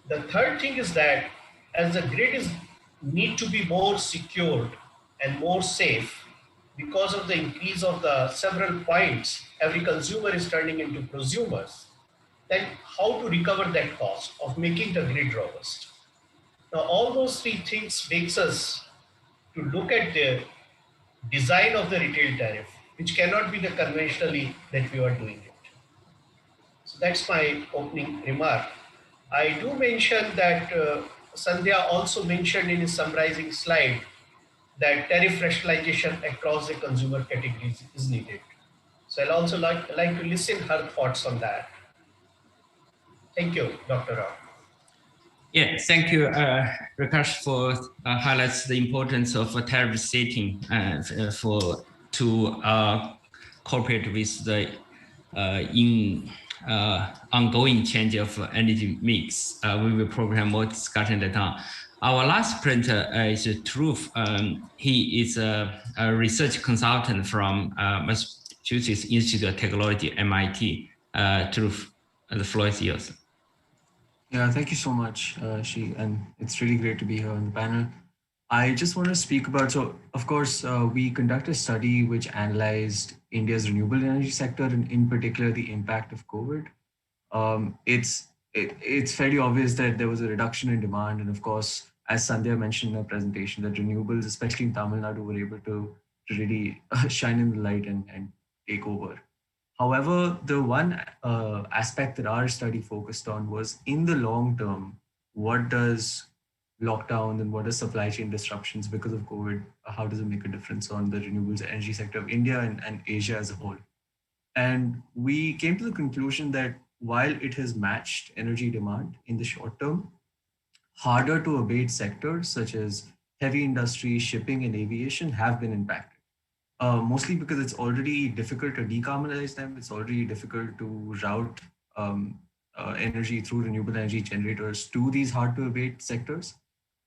The third thing is that as the grid need to be more secured and more safe because of the increase of the several points, every consumer is turning into prosumers, then how to recover that cost of making the grid robust. Now, all those three things makes us to look at the design of the retail tariff, which cannot be the conventionally that we are doing it. So that's my opening remark. I do mention that Sandhya also mentioned in his summarizing slide that tariff rationalization across the consumer categories is needed. So I'll also like to listen her thoughts on that. Thank you, Dr. Rao. Yeah, thank you, Prakash, for highlights the importance of a tariff setting to cooperate with the ongoing change of energy mix. We will probably have more discussion later on. Our last presenter is Truth. He is a research consultant from Massachusetts Institute of Technology, MIT. Truth, the floor is yours. Yeah, thank you so much, and it's really great to be here on the panel. I just want to speak about, so of course, we conducted a study which analyzed India's renewable energy sector and in particular the impact of COVID. It's fairly obvious that there was a reduction in demand. And of course, as Sandhya mentioned in her presentation, that renewables, especially in Tamil Nadu, were able to really shine in the light and take over. However, the one aspect that our study focused on was in the long term, what does lockdown and what does supply chain disruptions because of COVID, how does it make a difference on the renewables energy sector of India and Asia as a whole? And we came to the conclusion that while it has matched energy demand in the short term, harder to abate sectors such as heavy industry, shipping, and aviation have been impacted. Mostly because it's already difficult to decarbonize them. It's already difficult to route energy through renewable energy generators to these hard to abate sectors.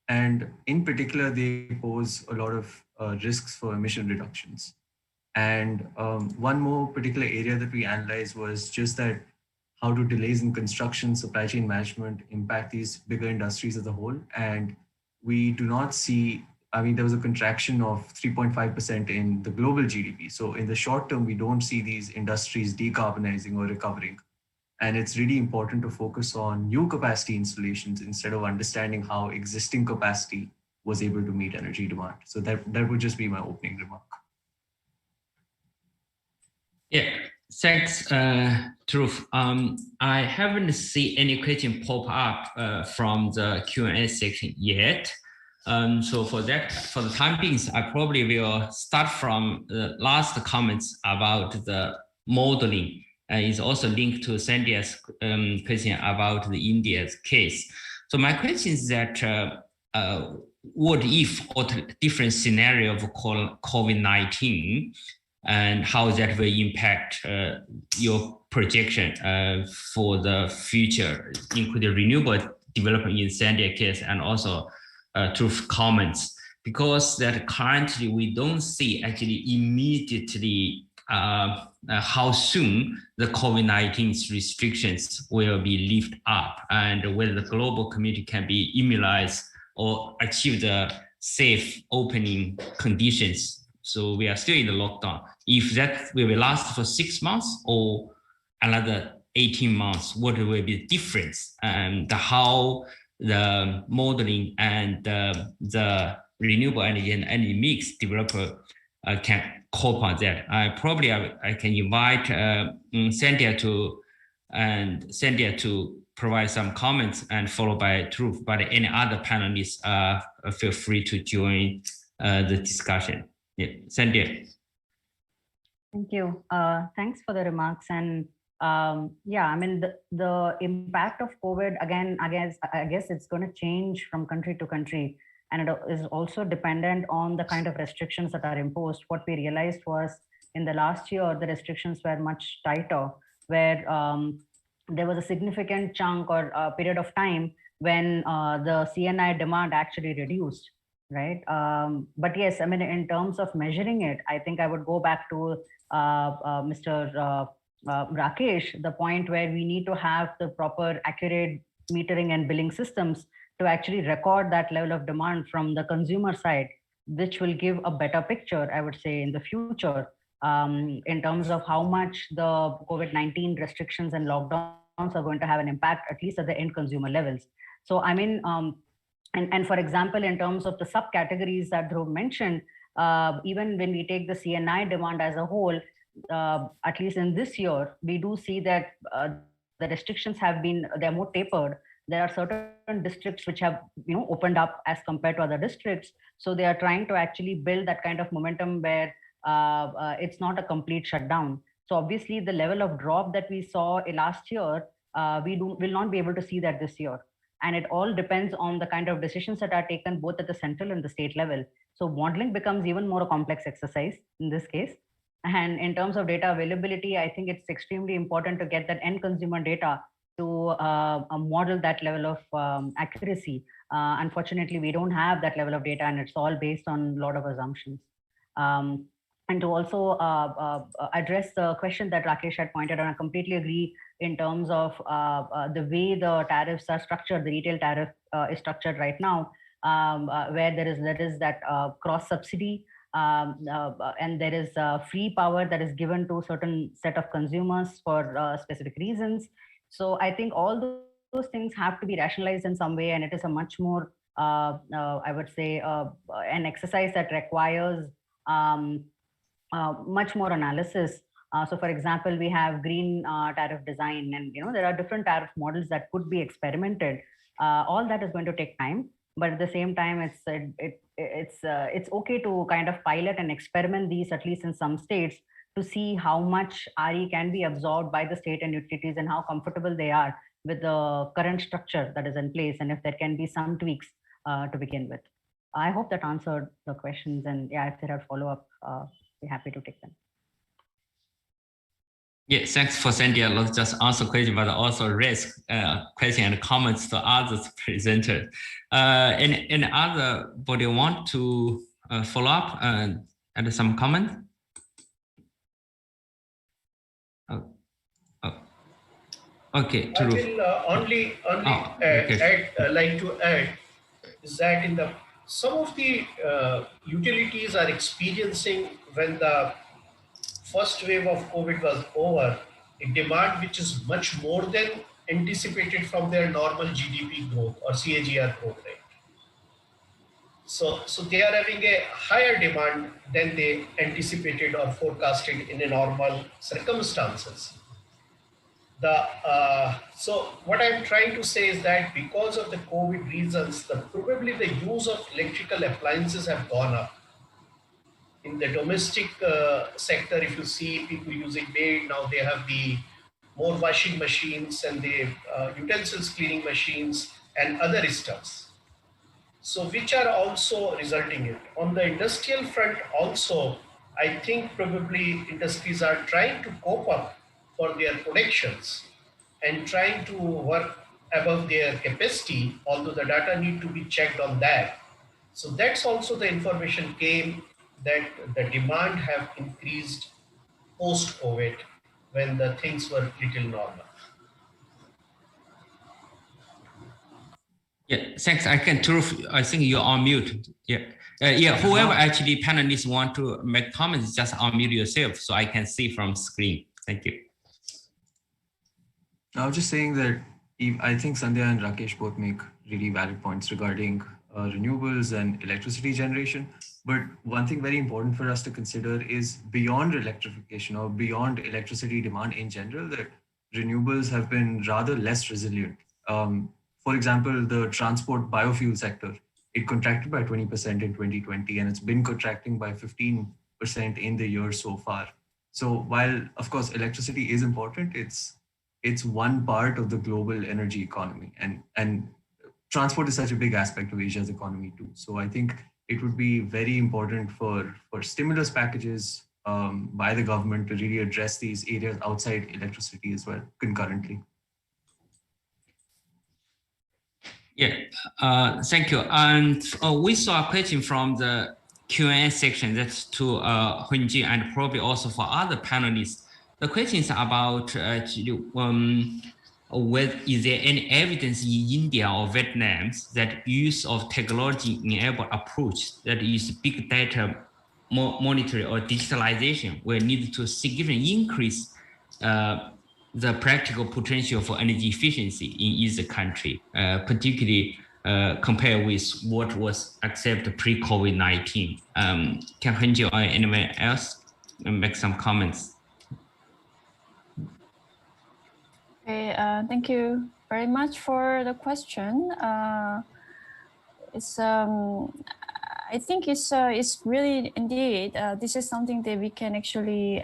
And in particular, they pose a lot of risks for emission reductions. And one more particular area that we analyzed was just that how do delays in construction, supply chain management impact these bigger industries as a whole? And we do not see, I mean, there was a contraction of 3.5% in the global GDP. So in the short term, we don't see these industries decarbonizing or recovering. And it's really important to focus on new capacity installations instead of understanding how existing capacity was able to meet energy demand. So that would just be my opening remark. Yeah, thanks, Truth. I haven't seen any question pop up from the Q&A section yet. So for the time being, I probably will start from the last comments about the modeling. It's also linked to Sandhya's question about the India's case. So my question is that what if or different scenario of COVID-19 and how that will impact your projection for the future, including renewable development in Sandhya case and also Truth comments, because that currently we don't see actually immediately how soon the COVID-19 restrictions will be lifted up and whether the global community can be immunized or achieve the safe opening conditions. So we are still in the lockdown. If that will last for 6 months or another 18 months, what will be the difference and how the modeling and the renewable energy and energy mix developer can cope on that. I can invite Sandhya to provide some comments and followed by Truth, but any other panelists feel free to join the discussion. Yeah, Sandhya. Thank you. Thanks for the remarks. And yeah, I mean, the impact of COVID, again, I guess it's going to change from country to country. And it is also dependent on the kind of restrictions that are imposed. What we realized was in the last year, the restrictions were much tighter, where there was a significant chunk or period of time when the CNI demand actually reduced, right? But yes, I mean, in terms of measuring it, I think I would go back to Mr. Rakesh, the point where we need to have the proper accurate metering and billing systems to actually record that level of demand from the consumer side, which will give a better picture, I would say, in the future, in terms of how much the COVID-19 restrictions and lockdowns are going to have an impact, at least at the end consumer levels. So, I mean, and for example, in terms of the subcategories that Dhruv mentioned, even when we take the CNI demand as a whole, at least in this year, we do see that the restrictions they're more tapered. There are certain districts which have, opened up as compared to other districts. So they are trying to actually build that kind of momentum where it's not a complete shutdown. So obviously the level of drop that we saw last year, will not be able to see that this year. And it all depends on the kind of decisions that are taken both at the central and the state level. So modeling becomes even more a complex exercise in this case. And in terms of data availability, I think it's extremely important to get that end consumer data to model that level of accuracy. Unfortunately, we don't have that level of data, and it's all based on a lot of assumptions. And to also address the question that Rakesh had pointed out, I completely agree in terms of the way the tariffs are structured. The retail tariff is structured right now, where there is that cross subsidy, and there is free power that is given to certain set of consumers for specific reasons. So I think all those things have to be rationalized in some way, and it is a much more, I would say, an exercise that requires much more analysis. So for example, we have green tariff design, and there are different tariff models that could be experimented. All that is going to take time, but at the same time, it's okay to kind of pilot and experiment these, at least in some states, to see how much RE can be absorbed by the state and utilities and how comfortable they are with the current structure that is in place, and if there can be some tweaks to begin with. I hope that answered the questions, and yeah, if there are follow-up, be happy to take them. Yeah, thanks for Sandy. Not just answer question, but also raise question and comments to others presenters. Any other body want to follow up and add some comment? Okay, I will only like to add is that some of the utilities are experiencing, when the first wave of COVID was over, a demand which is much more than anticipated from their normal GDP growth or CAGR growth rate. So they are having a higher demand than they anticipated or forecasted in a normal circumstances. So what I'm trying to say is that because of the COVID reasons, probably the use of electrical appliances have gone up. In the domestic sector, if you see people using maid, now they have the more washing machines and the utensils cleaning machines and other stuffs. So which are also resulting in. On the industrial front also, I think probably industries are trying to cope up for their productions and trying to work above their capacity, although the data need to be checked on that. So that's also the information came that the demand have increased post-COVID when the things were little normal. Yeah, thanks. I think you're on mute. Yeah. Whoever actually panelists want to make comments, just unmute yourself so I can see from screen. Thank you. I was just saying that I think Sandhya and Rakesh both make really valid points regarding renewables and electricity generation. But one thing very important for us to consider is beyond electrification or beyond electricity demand in general, that renewables have been rather less resilient. For example, the transport biofuel sector, it contracted by 20% in 2020, and it's been contracting by 15% in the year so far. So while, of course, electricity is important, it's one part of the global energy economy, and transport is such a big aspect of Asia's economy too. So I think it would be very important for stimulus packages by the government to really address these areas outside electricity as well concurrently. Yeah, thank you. And we saw a question from the Q&A section. That's to Hunji and probably also for other panelists. The question is about is there any evidence in India or Vietnam that use of technology-enabled approach that is big data monitoring or digitalization will need to significantly increase the practical potential for energy efficiency in either country, particularly compared with what was accepted pre-COVID-19. Can Hunji or anyone else make some comments? Okay, thank you very much for the question. I think it's really indeed this is something that we can actually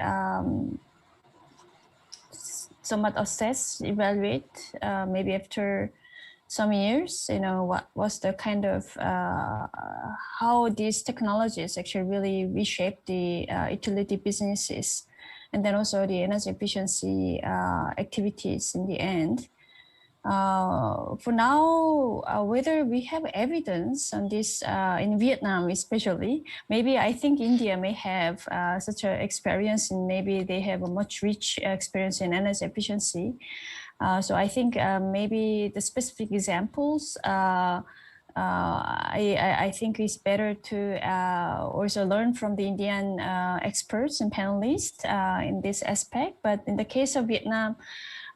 somewhat assess, evaluate, maybe after some years, what was the kind of how these technologies actually really reshape the utility businesses, and then also the energy efficiency activities in the end. For now, whether we have evidence on this in Vietnam, especially, maybe I think India may have such an experience, and maybe they have a much rich experience in energy efficiency. So I think maybe the specific examples, I think it's better to also learn from the Indian experts and panelists in this aspect. But in the case of Vietnam,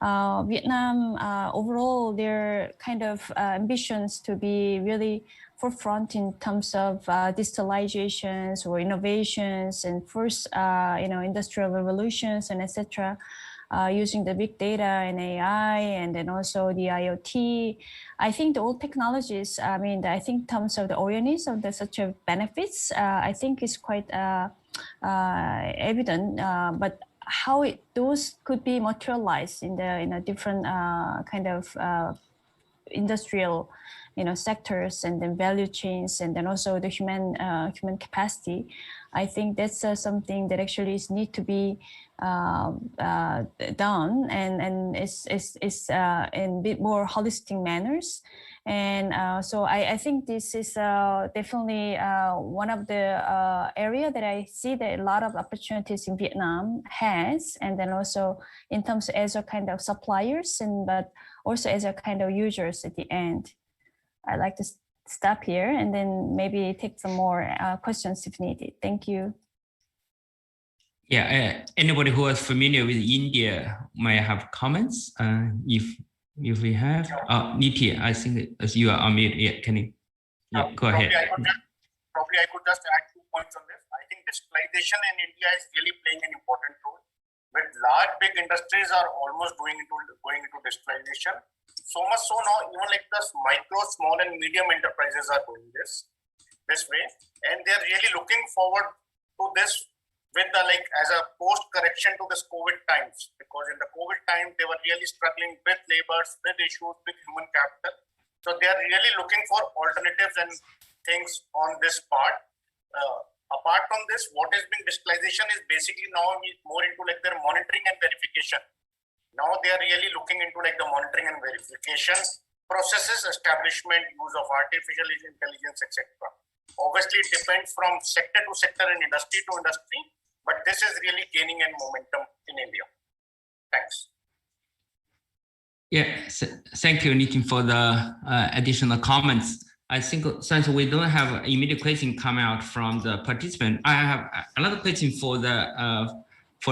overall, their kind of ambitions to be really forefront in terms of digitalizations or innovations and first, industrial revolutions and etc. Using the big data and AI, and then also the IoT. I think the old technologies, I think in terms of the awareness of the such a benefits, I think is quite evident, but how those could be materialized in a different kind of industrial sectors, and then value chains, and then also the human capacity. I think that's something that actually need to be done, and is in a bit more holistic manners. And so I think this is definitely one of the area that I see that a lot of opportunities in Vietnam has, and then also in terms of as a kind of suppliers, but also as a kind of users at the end. I'd like to stop here and then maybe take some more questions if needed. Thank you. Yeah, anybody who is familiar with India may have comments. If we have, Niti, I think as you are on mute. Yeah, can you? Yeah, go ahead. Probably I could just add 2 points on this. I think digitalization in India is really playing an important role. With large, big industries are almost going into digitalization. So much so now, even like the micro, small, and medium enterprises are doing this way, and they're really looking forward to this with the as a post correction to this COVID times, because in the COVID time they were really struggling with labors, with issues, with human capital. So they are really looking for alternatives and things on this part. Apart from this, what is being digitalization is basically now more into their monitoring and verification. Now they are really looking into the monitoring and verification processes, establishment, use of artificial intelligence, etc. Obviously, it depends from sector to sector and industry to industry, but this is really gaining in momentum in India. Thanks. Yeah, thank you, Nitin, for the additional comments. I think since we don't have immediate question coming out from the participant, I have another question for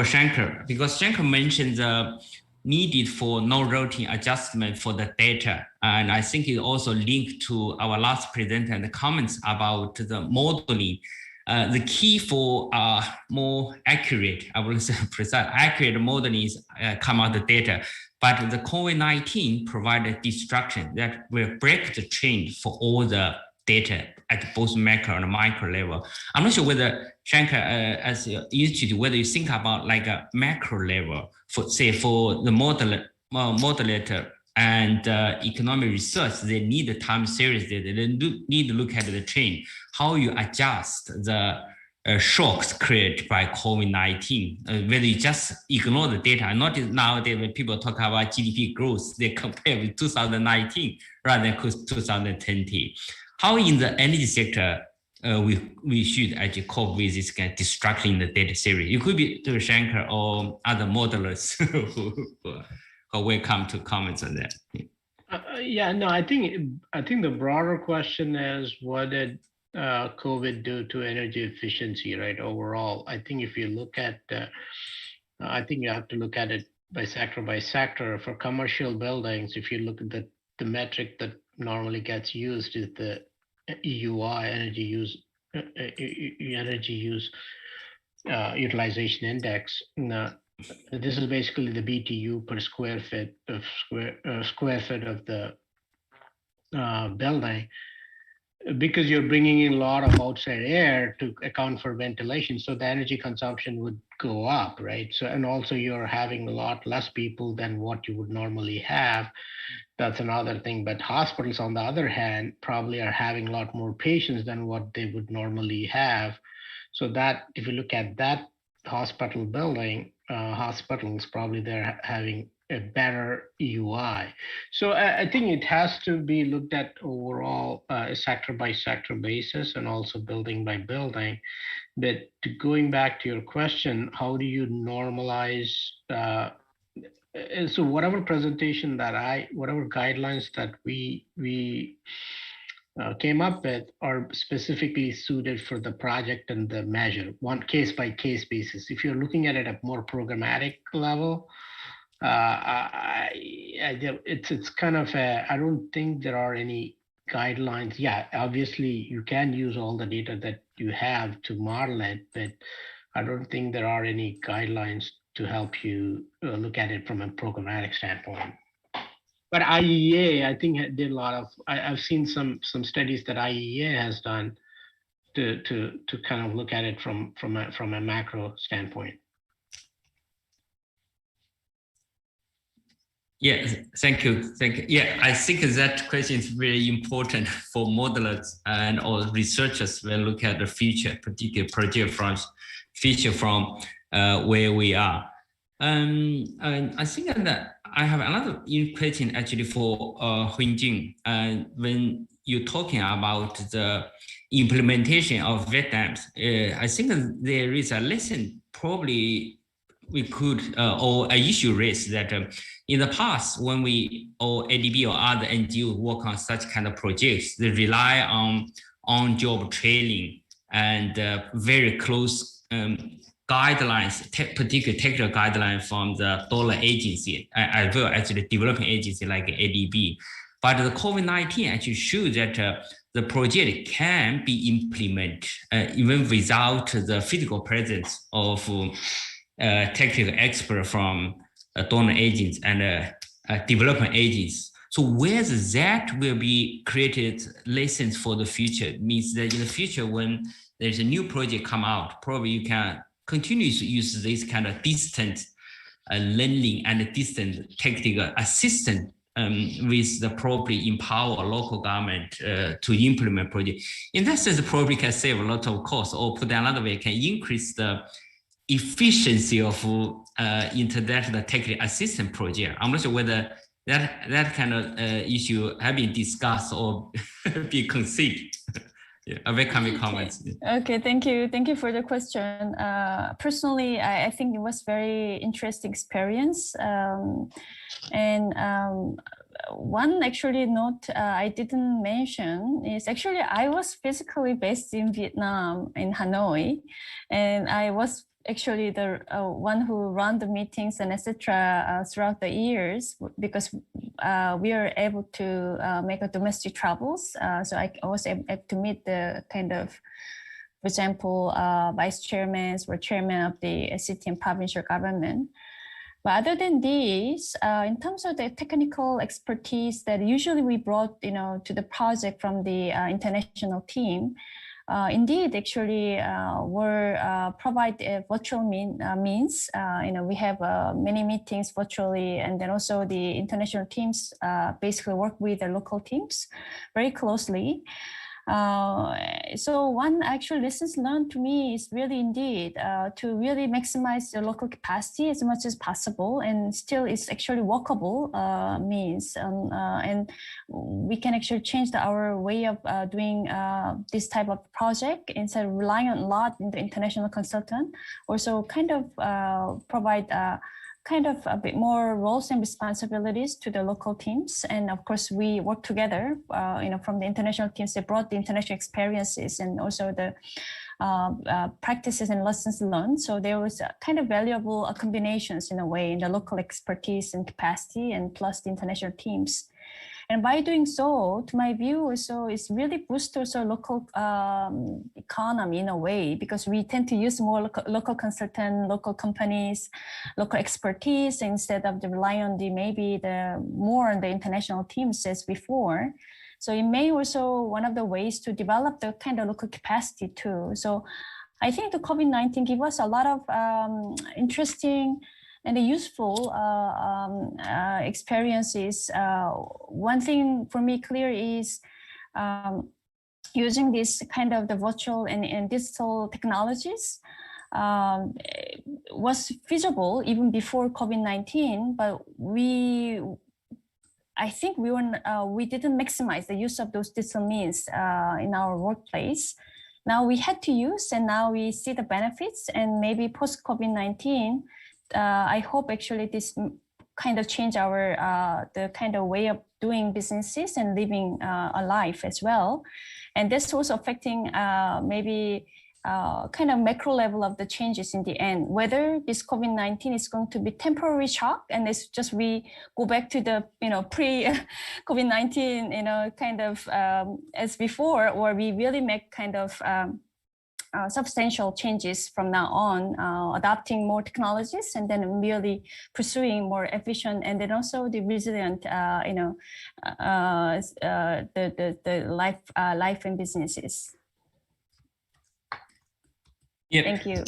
Shankar, because Shankar mentioned the needed for no routine adjustment for the data. And I think it also linked to our last presenter and the comments about the modeling. The key for more accurate, I would say precise, accurate modeling is come out the data. But the COVID-19 provided destruction that will break the chain for all the data at both macro and micro level. I'm not sure whether Shankar, as an institute, whether you think about a macro level for, say, for the modulator and economic research, they need the time series data. They need to look at the chain, how you adjust the shocks created by COVID-19, whether you just ignore the data. I notice nowadays when people talk about GDP growth, they compare with 2019 rather than 2020. How in the energy sector we should actually cope with this kind of destructing the data series? It could be to Shankar or other modelers who will come to comments on that. I think the broader question is, what did COVID do to energy efficiency, right? Overall, I think if you look at, I think you have to look at it by sector. For commercial buildings, if you look at the metric that normally gets used is the EUI, energy use utilization index. This is basically the BTU per square foot of the building. because you're bringing in a lot of outside air to account for ventilation, so the energy consumption would go up, right? So, and also you're having a lot less people than what you would normally have. That's another thing. But hospitals, on the other hand, probably are having a lot more patients than what they would normally have. So that, if you look at that hospital building, hospitals, probably they're having a better UI. So I think it has to be looked at overall, sector by sector basis, and also building by building. But going back to your question, how do you normalize? So whatever presentation that whatever guidelines that we came up with are specifically suited for the project and the measure, one case by case basis. If you're looking at it at more programmatic level, it's kind of I don't think there are any guidelines. Yeah, obviously you can use all the data that you have to model it, but I don't think there are any guidelines to help you look at it from a programmatic standpoint. But IEA, I think, did a lot of. I've seen some studies that IEA has done to kind of look at it from a macro standpoint. Yeah, thank you. Yeah, I think that question is very important for modelers and all researchers when look at the future, particular project from where we are. And I think that I have another question actually for Huijing. When you're talking about the implementation of vet dams, I think there is a lesson probably we could, or an issue raised that in the past, when we or ADB or other NGOs work on such kind of projects, they rely on on-job training and very close guidelines, particular technical guidelines from the donor agency, as well as the developing agency like ADB. But the COVID-19 actually shows that the project can be implemented even without the physical presence of technical expert from donor agents and development agents. So whether that will be created lessons for the future, it means that in the future when there's a new project come out, probably you can continue to use this kind of distant learning and distant technical assistance with the probably empower local government to implement project. In that sense, probably can save a lot of cost, or put another way, can increase the efficiency of international technical assistance project. I'm not sure whether that kind of issue have been discussed or be considered. Yeah, I welcome your comments. Okay, thank you. Thank you for the question. Personally, I think it was very interesting experience. One actually note I didn't mention is actually I was physically based in Vietnam, in Hanoi, and I was actually the one who ran the meetings and etc. Throughout the years, because we are able to make a domestic travels. So I was able to meet the kind of, for example, vice chairmen or chairman of the city and provincial government. But other than this, in terms of the technical expertise that usually we brought, to the project from the international team, indeed, actually, we're provide virtual means. We have many meetings virtually, and then also the international teams basically work with the local teams very closely. So one actual lessons learned to me is really indeed to really maximize the local capacity as much as possible, and still it's actually workable means, and we can actually change our way of doing this type of project instead of relying on a lot in the international consultant. Also kind of provide kind of a bit more roles and responsibilities to the local teams. And of course, we work together, from the international teams, they brought the international experiences and also the practices and lessons learned. So there was a kind of valuable combinations in a way in the local expertise and capacity and plus the international teams. And by doing so, to my view, also it's really boosts also local economy in a way, because we tend to use more local consultant, local companies, local expertise instead of relying on maybe more on the international teams as before. So it may also one of the ways to develop the kind of local capacity too. So I think the COVID-19 give us a lot of interesting and useful experiences. One thing for me clear is using this kind of the virtual and digital technologies was feasible even before COVID-19, but I think we didn't maximize the use of those digital means in our workplace. Now we had to use, and now we see the benefits. And maybe post COVID-19, I hope actually this kind of change our the kind of way of doing businesses and living a life as well. And that's also affecting maybe kind of macro level of the changes in the end, whether this COVID-19 is going to be temporary shock and it's just we go back to the pre-COVID-19 kind of as before, or we really make kind of substantial changes from now on, adopting more technologies and then really pursuing more efficient and then also the resilient the life and businesses. Yeah. Thank you.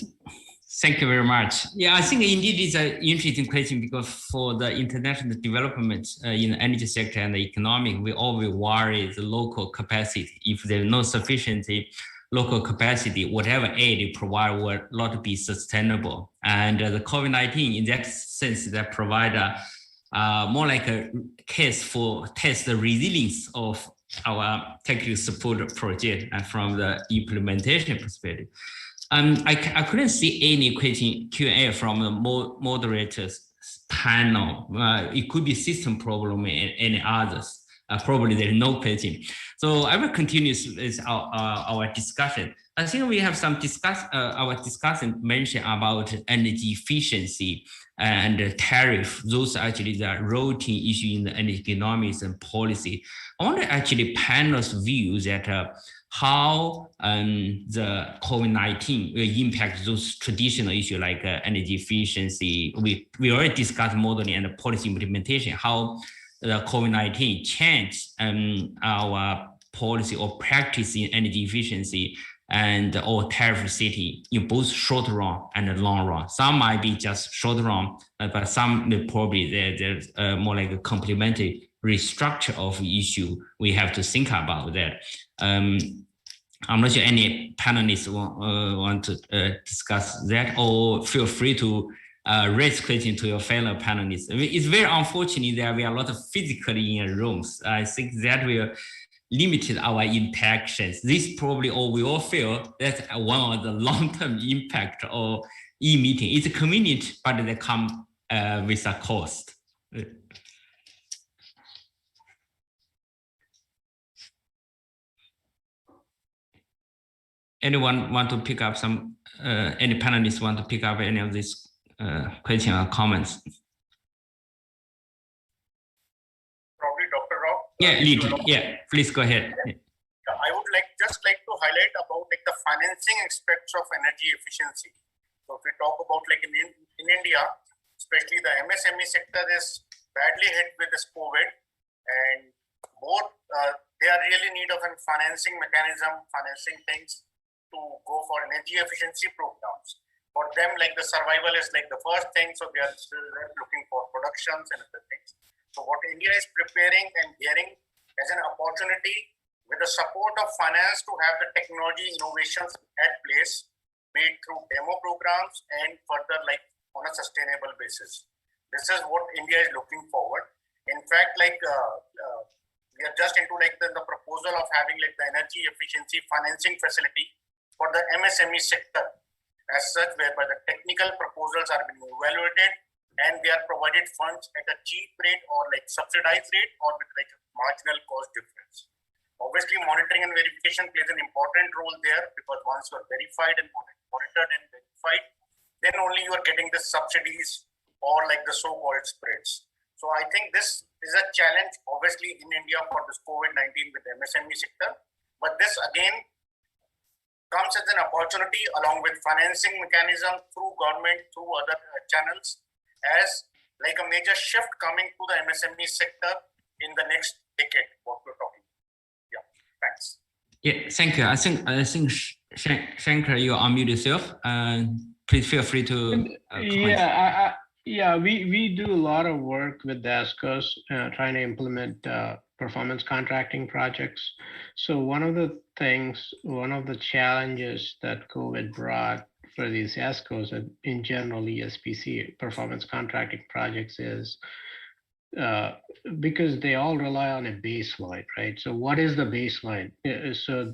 Thank you very much. Yeah, I think indeed it's an interesting question because for the international development in the energy sector and the economic, we always worry the local capacity. If there's no sufficient local capacity, whatever aid you provide will not be sustainable. And the COVID-19, in that sense, that provide more like a case for test the resilience of our technical support project and from the implementation perspective. I couldn't see any question Q&A from the moderators panel. It could be system problem and any others. Probably there's no question. So I will continue with our discussion. I think we have some our discussion mentioned about energy efficiency and tariff. Those are actually the routine issue in the energy economics and policy. I want to actually panel's view that how the COVID-19 will impact those traditional issues like energy efficiency. We already discussed modeling and policy implementation, how the COVID-19 changed our policy or practice in energy efficiency and or tariff setting in both short run and long run. Some might be just short run, but some may probably there's more like a complementary restructure of issue. We have to think about that. I'm not sure any panelists want to discuss that, or feel free to raise question to your fellow panelists. It's very unfortunate that we are a lot of physically in rooms. I think that will limit our interactions. This probably, or we all feel that's one of the long-term impact of e-meeting. It's convenient, but they come with a cost. Anyone want to pick up some, any panelists want to pick up any of these question or comments? Probably Dr. Rao. Yeah, please go ahead. I would just like to highlight about the financing aspects of energy efficiency. So if we talk about in India, especially the MSME sector is badly hit with this COVID, and both they are really in need of a financing mechanism, financing things to go for energy efficiency programs. For them, the survival is the first thing, so they are still looking for productions and other things. So what India is preparing and gearing as an opportunity with the support of finance to have the technology innovations at place, made through demo programs and further on a sustainable basis. This is what India is looking forward. In fact, we are just into the proposal of having the energy efficiency financing facility for the MSME sector as such, whereby the technical proposals are being evaluated and they are provided funds at a cheap rate or subsidized rate or with marginal cost difference. Obviously, monitoring and verification plays an important role there, because once you are verified and monitored and verified, then only you are getting the subsidies or the so-called spreads. So I think this is a challenge, obviously, in India for this COVID-19 with the MSME sector. But this again comes as an opportunity along with financing mechanism through government, through other channels, as a major shift coming to the MSME sector in the next decade, what we're talking. Thanks. Yeah, thank you. I think Shankar, you unmute yourself. Please feel free to comment. Yeah, we do a lot of work with the ESCOs trying to implement performance contracting projects. So one of the challenges that COVID brought for these ESCOs and in general ESPC performance contracting projects is because they all rely on a baseline, right? So what is the baseline? So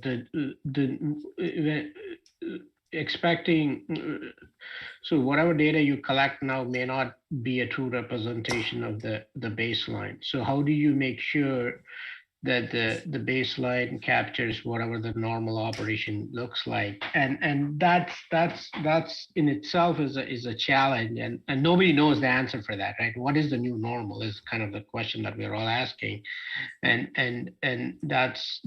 expecting so whatever data you collect now may not be a true representation of the baseline. So how do you make sure that the baseline captures whatever the normal operation looks like? And that's in itself is a challenge, and nobody knows the answer for that, right? What is the new normal is kind of the question that we're all asking. And that's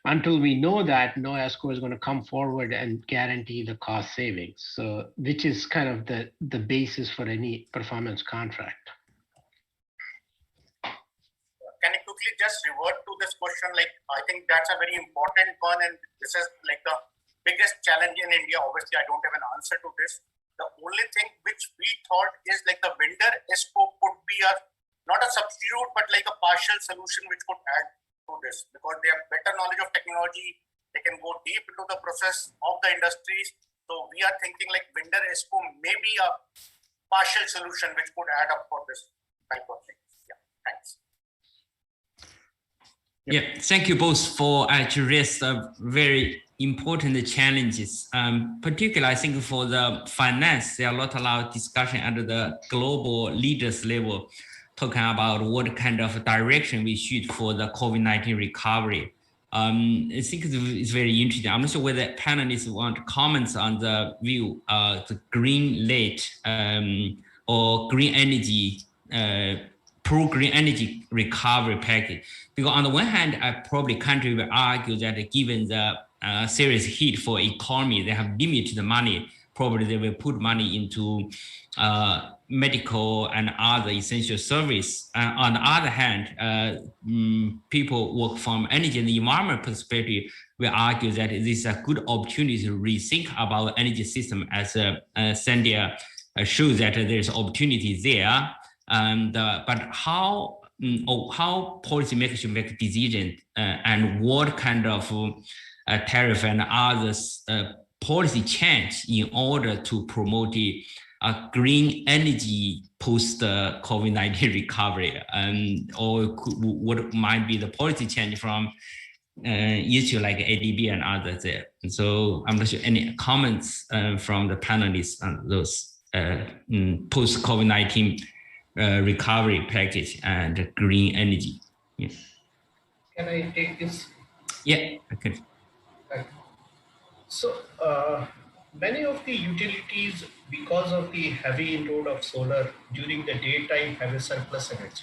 until we know that, no ESCO is going to come forward and guarantee the cost savings. So which is kind of the basis for any performance contract. Can I quickly just revert to this question? Like, I think that's a very important one, and this is like the biggest challenge in India. Obviously, I don't have an answer to this. The only thing which we thought is like the vendor ESCO could be not a substitute, but like a partial solution which could add to this, because they have better knowledge of technology. They can go deep into the process of the industries. So we are thinking like vendor ESCO may be a partial solution which could add up for this type of thing. Yeah, thanks. Yeah, thank you both for addressing very important challenges. Particularly, I think for the finance, there are a lot of discussion at the global leaders level, talking about what kind of direction we should for the COVID-19 recovery. I think it's very interesting. I'm not sure whether panelists want to comment on the view, the green late or green energy pro-green energy recovery package. Because on the one hand, probably country will argue that given the serious hit for economy, they have limited money. Probably they will put money into medical and other essential service. On the other hand, people work from energy and the environment perspective will argue that this is a good opportunity to rethink about energy system, as Sandia shows that there's opportunity there. But how policymakers should make a decision and what kind of tariff and others policy change in order to promote green energy post COVID-19 recovery, or what might be the policy change from issue like ADB and others there. And so I'm not sure any comments from the panelists on those post COVID-19 recovery package and green energy. Yeah. Can I take this? Yeah, okay. So many of the utilities, because of the heavy inroad of solar during the daytime, have a surplus energy.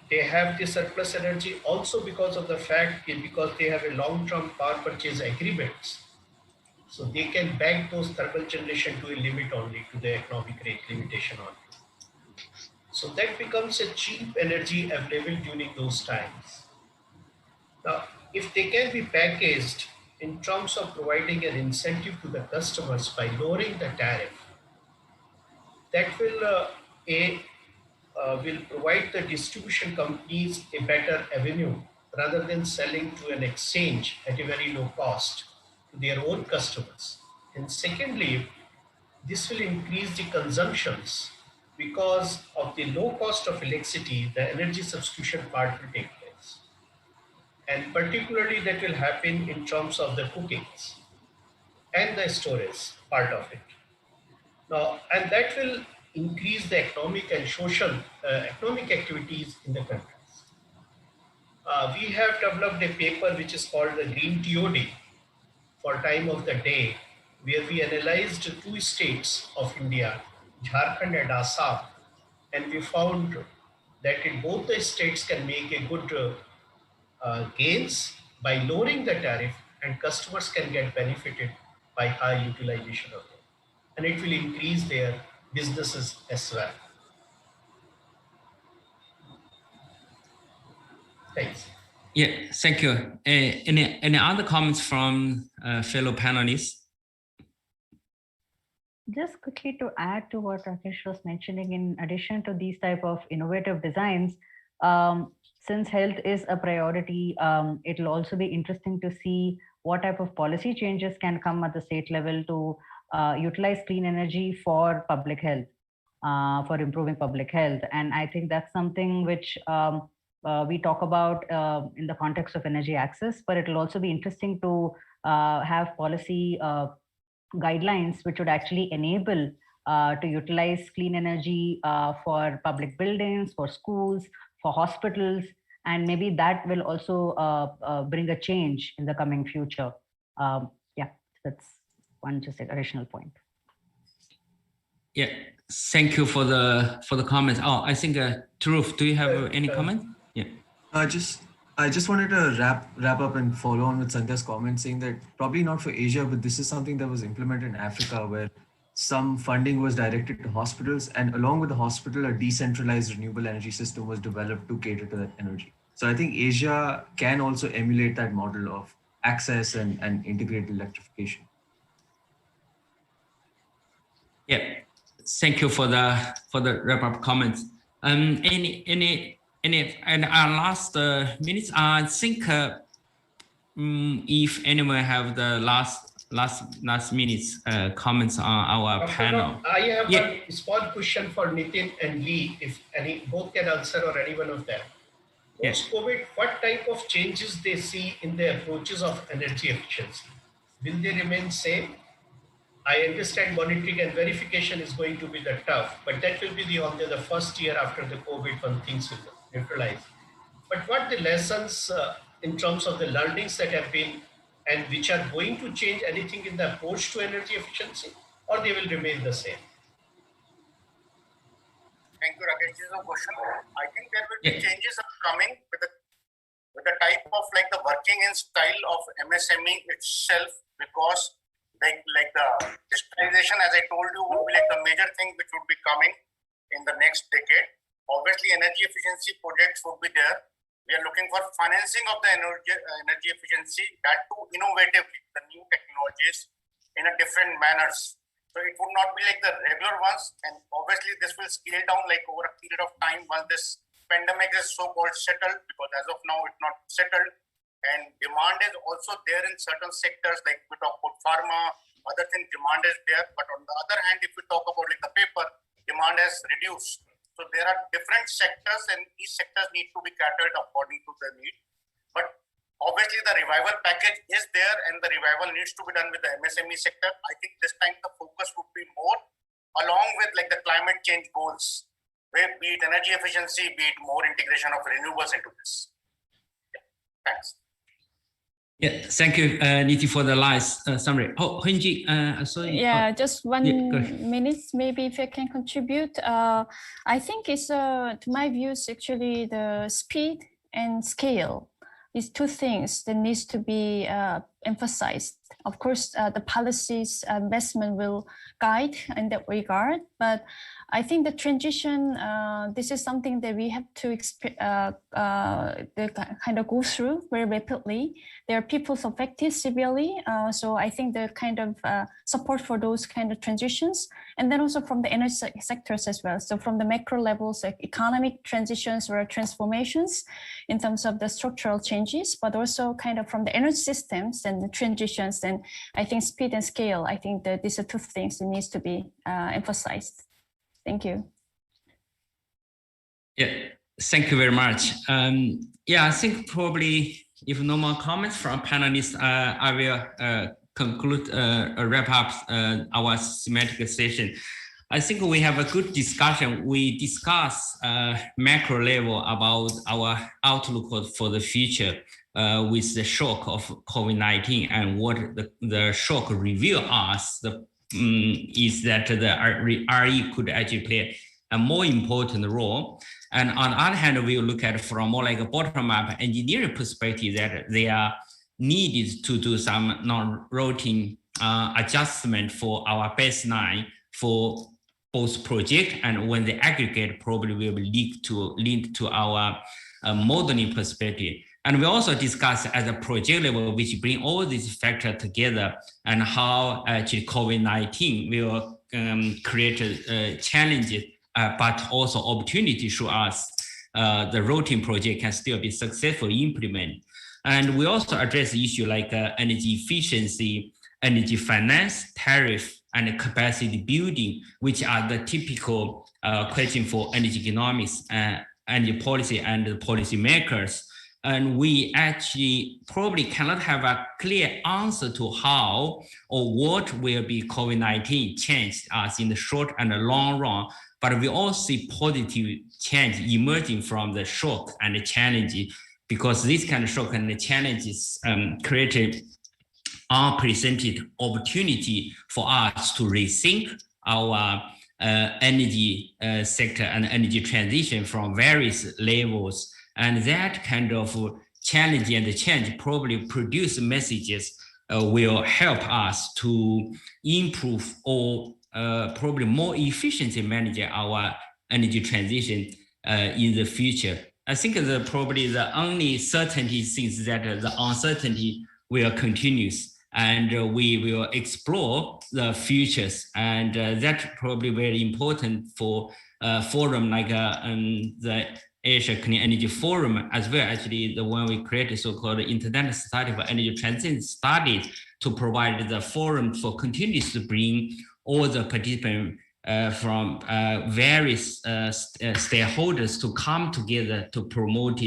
They have the surplus energy also because of the fact because they have a long-term power purchase agreements. So they can bank those thermal generation to a limit only, to the economic rate limitation only. So that becomes a cheap energy available during those times. Now, if they can be packaged in terms of providing an incentive to the customers by lowering the tariff, that will will provide the distribution companies a better avenue rather than selling to an exchange at a very low cost to their own customers. And secondly, this will increase the consumptions because of the low cost of electricity. The energy substitution part will take place, and particularly that will happen in terms of the cookings and the storage part of it. Now, and that will increase the economic and social economic activities in the countries. We have developed a paper which is called the Green TOD for time of the day, where we analyzed 2 states of India, Jharkhand and Assam, and we found that in both the states can make a good gains by lowering the tariff, and customers can get benefited by high utilization of it, and it will increase their businesses as well. Thanks. Yeah, thank you. Any other comments from fellow panelists? Just quickly to add to what Rakesh was mentioning, in addition to these type of innovative designs, since health is a priority, it'll also be interesting to see what type of policy changes can come at the state level to utilize clean energy for public health, for improving public health. And I think that's something which we talk about in the context of energy access, but it'll also be interesting to have policy guidelines which would actually enable to utilize clean energy for public buildings, for schools, for hospitals, and maybe that will also bring a change in the coming future. Yeah, that's one just additional point. Yeah, thank you for the comments. Oh, I think Dhruv, do you have any comment? Yeah. I just wanted to wrap up and follow on with Sandhya's comment, saying that probably not for Asia, but this is something that was implemented in Africa, where some funding was directed to hospitals, and along with the hospital, a decentralized renewable energy system was developed to cater to that energy. So I think Asia can also emulate that model of access and integrated electrification. Yeah, thank you for the wrap-up comments. And our last minutes, I think if anyone have the last minutes comments on our panel. I have one small question for Nitin and Lee, if both can answer, or any one of them. Post-COVID, what type of changes they see in the approaches of energy efficiency? Will they remain same? I understand monitoring and verification is going to be the tough, but that will be only the first year after the COVID when things will neutralize. But what the lessons in terms of the learnings that have been and which are going to change anything in the approach to energy efficiency, or they will remain the same? Thank you, Rakesh. This is a question. I think there will be changes coming with the type of like the working in style of MSME itself, because like the digitalization, as I told you, would be like the major thing which would be coming in the next decade. Obviously, energy efficiency projects would be there. We are looking for financing of the energy efficiency, that too innovatively, the new technologies in a different manners. So it would not be like the regular ones, and obviously this will scale down like over a period of time once this pandemic is so-called settled, because as of now it's not settled. And demand is also there in certain sectors, like we talk about pharma, other things, demand is there. But on the other hand, if we talk about like the paper, demand has reduced. So there are different sectors, and each sectors need to be catered according to the need. But obviously the revival package is there, and the revival needs to be done with the MSME sector. I think this time the focus would be more along with like the climate change goals, where be it energy efficiency, be it more integration of renewables into this. Yeah. Thanks. Yeah, thank you, Niti, for the last summary. Oh, Hunji, sorry. Yeah, just 1 minute, maybe if I can contribute. I think it's, to my views, actually the speed and scale is two things that needs to be emphasized. Of course, the policies investment will guide in that regard, but I think the transition, this is something that we have to kind of go through very rapidly. There are people affected severely, so I think the kind of support for those kind of transitions, and then also from the energy sectors as well. So from the macro levels, like economic transitions or transformations in terms of the structural changes, but also kind of from the energy systems and the transitions. And I think speed and scale, I think that these are two things that needs to be emphasized. Thank you. Yeah, thank you very much. Yeah, I think probably if no more comments from panelists, I will conclude wrap up our thematic session. I think we have a good discussion. We discuss macro level about our outlook for the future with the shock of COVID-19, and what the shock reveal us is that the RE could actually play a more important role. And on the other hand, we look at it from more like a bottom-up engineering perspective, that they are needed to do some non-routine adjustment for our baseline for both project, and when they aggregate, probably will lead to our modeling perspective. And we also discuss at the project level, which bring all these factors together and how actually COVID-19 will create challenges, but also opportunity to us. The routine project can still be successfully implemented. And we also address issues like energy efficiency, energy finance, tariff, and capacity building, which are the typical question for energy economics, energy policy, and the policymakers. And we actually probably cannot have a clear answer to how or what will be COVID-19 change us in the short and the long run. But we all see positive change emerging from the shock and the challenge, because this kind of shock and the challenges created unprecedented opportunity for us to rethink our energy sector and energy transition from various levels. And that kind of challenge and the change probably produce messages will help us to improve or probably more efficiently manage our energy transition in the future. I think probably the only certainty is that the uncertainty will continue, and we will explore the futures, and that's probably very important for a forum like the Asia Clean Energy Forum, as well actually the one we created, so-called International Society for Energy Transition Studies, to provide the forum for continuous to bring all the participants from various stakeholders to come together to promote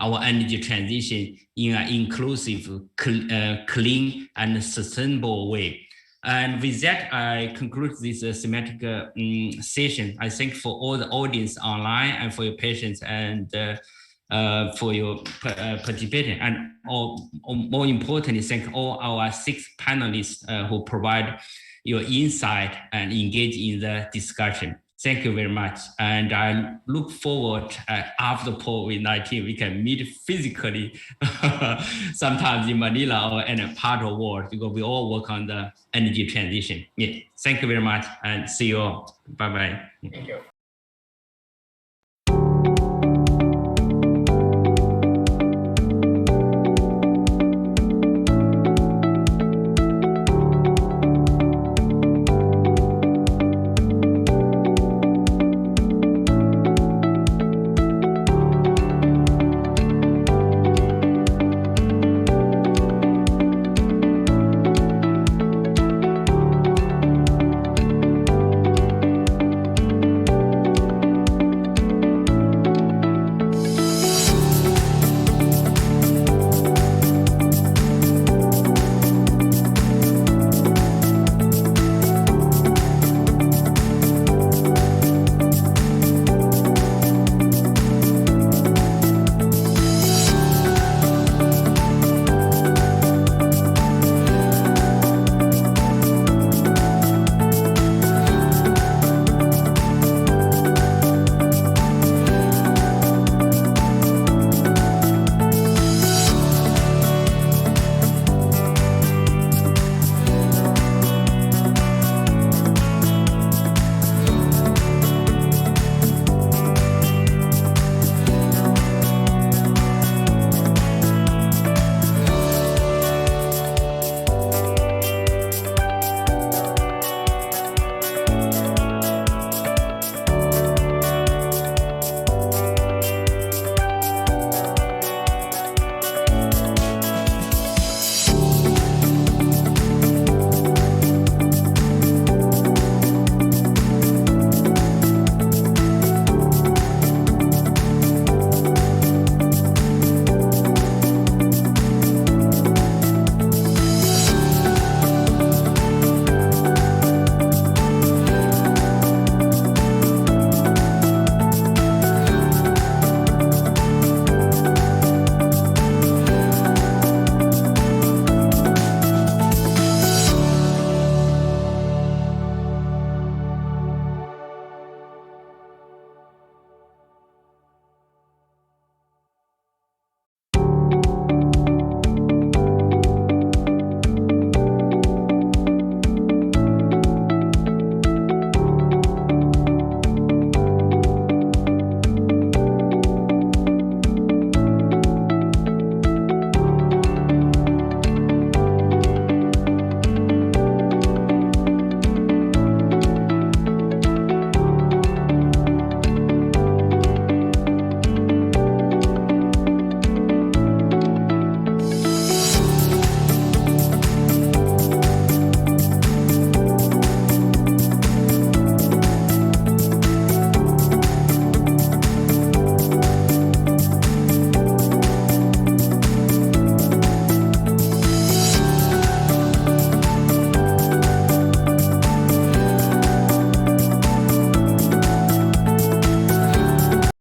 our energy transition in an inclusive, clean, and sustainable way. And with that, I conclude this thematic session. I thank for all the audience online and for your patience and for your participation. And more importantly, thank all our 6 panelists who provide your insight and engage in the discussion. Thank you very much. And I look forward after COVID-19, we can meet physically sometimes in Manila or in a part of the world, because we all work on the energy transition. Yeah. Thank you very much and see you all. Bye-bye. Thank you.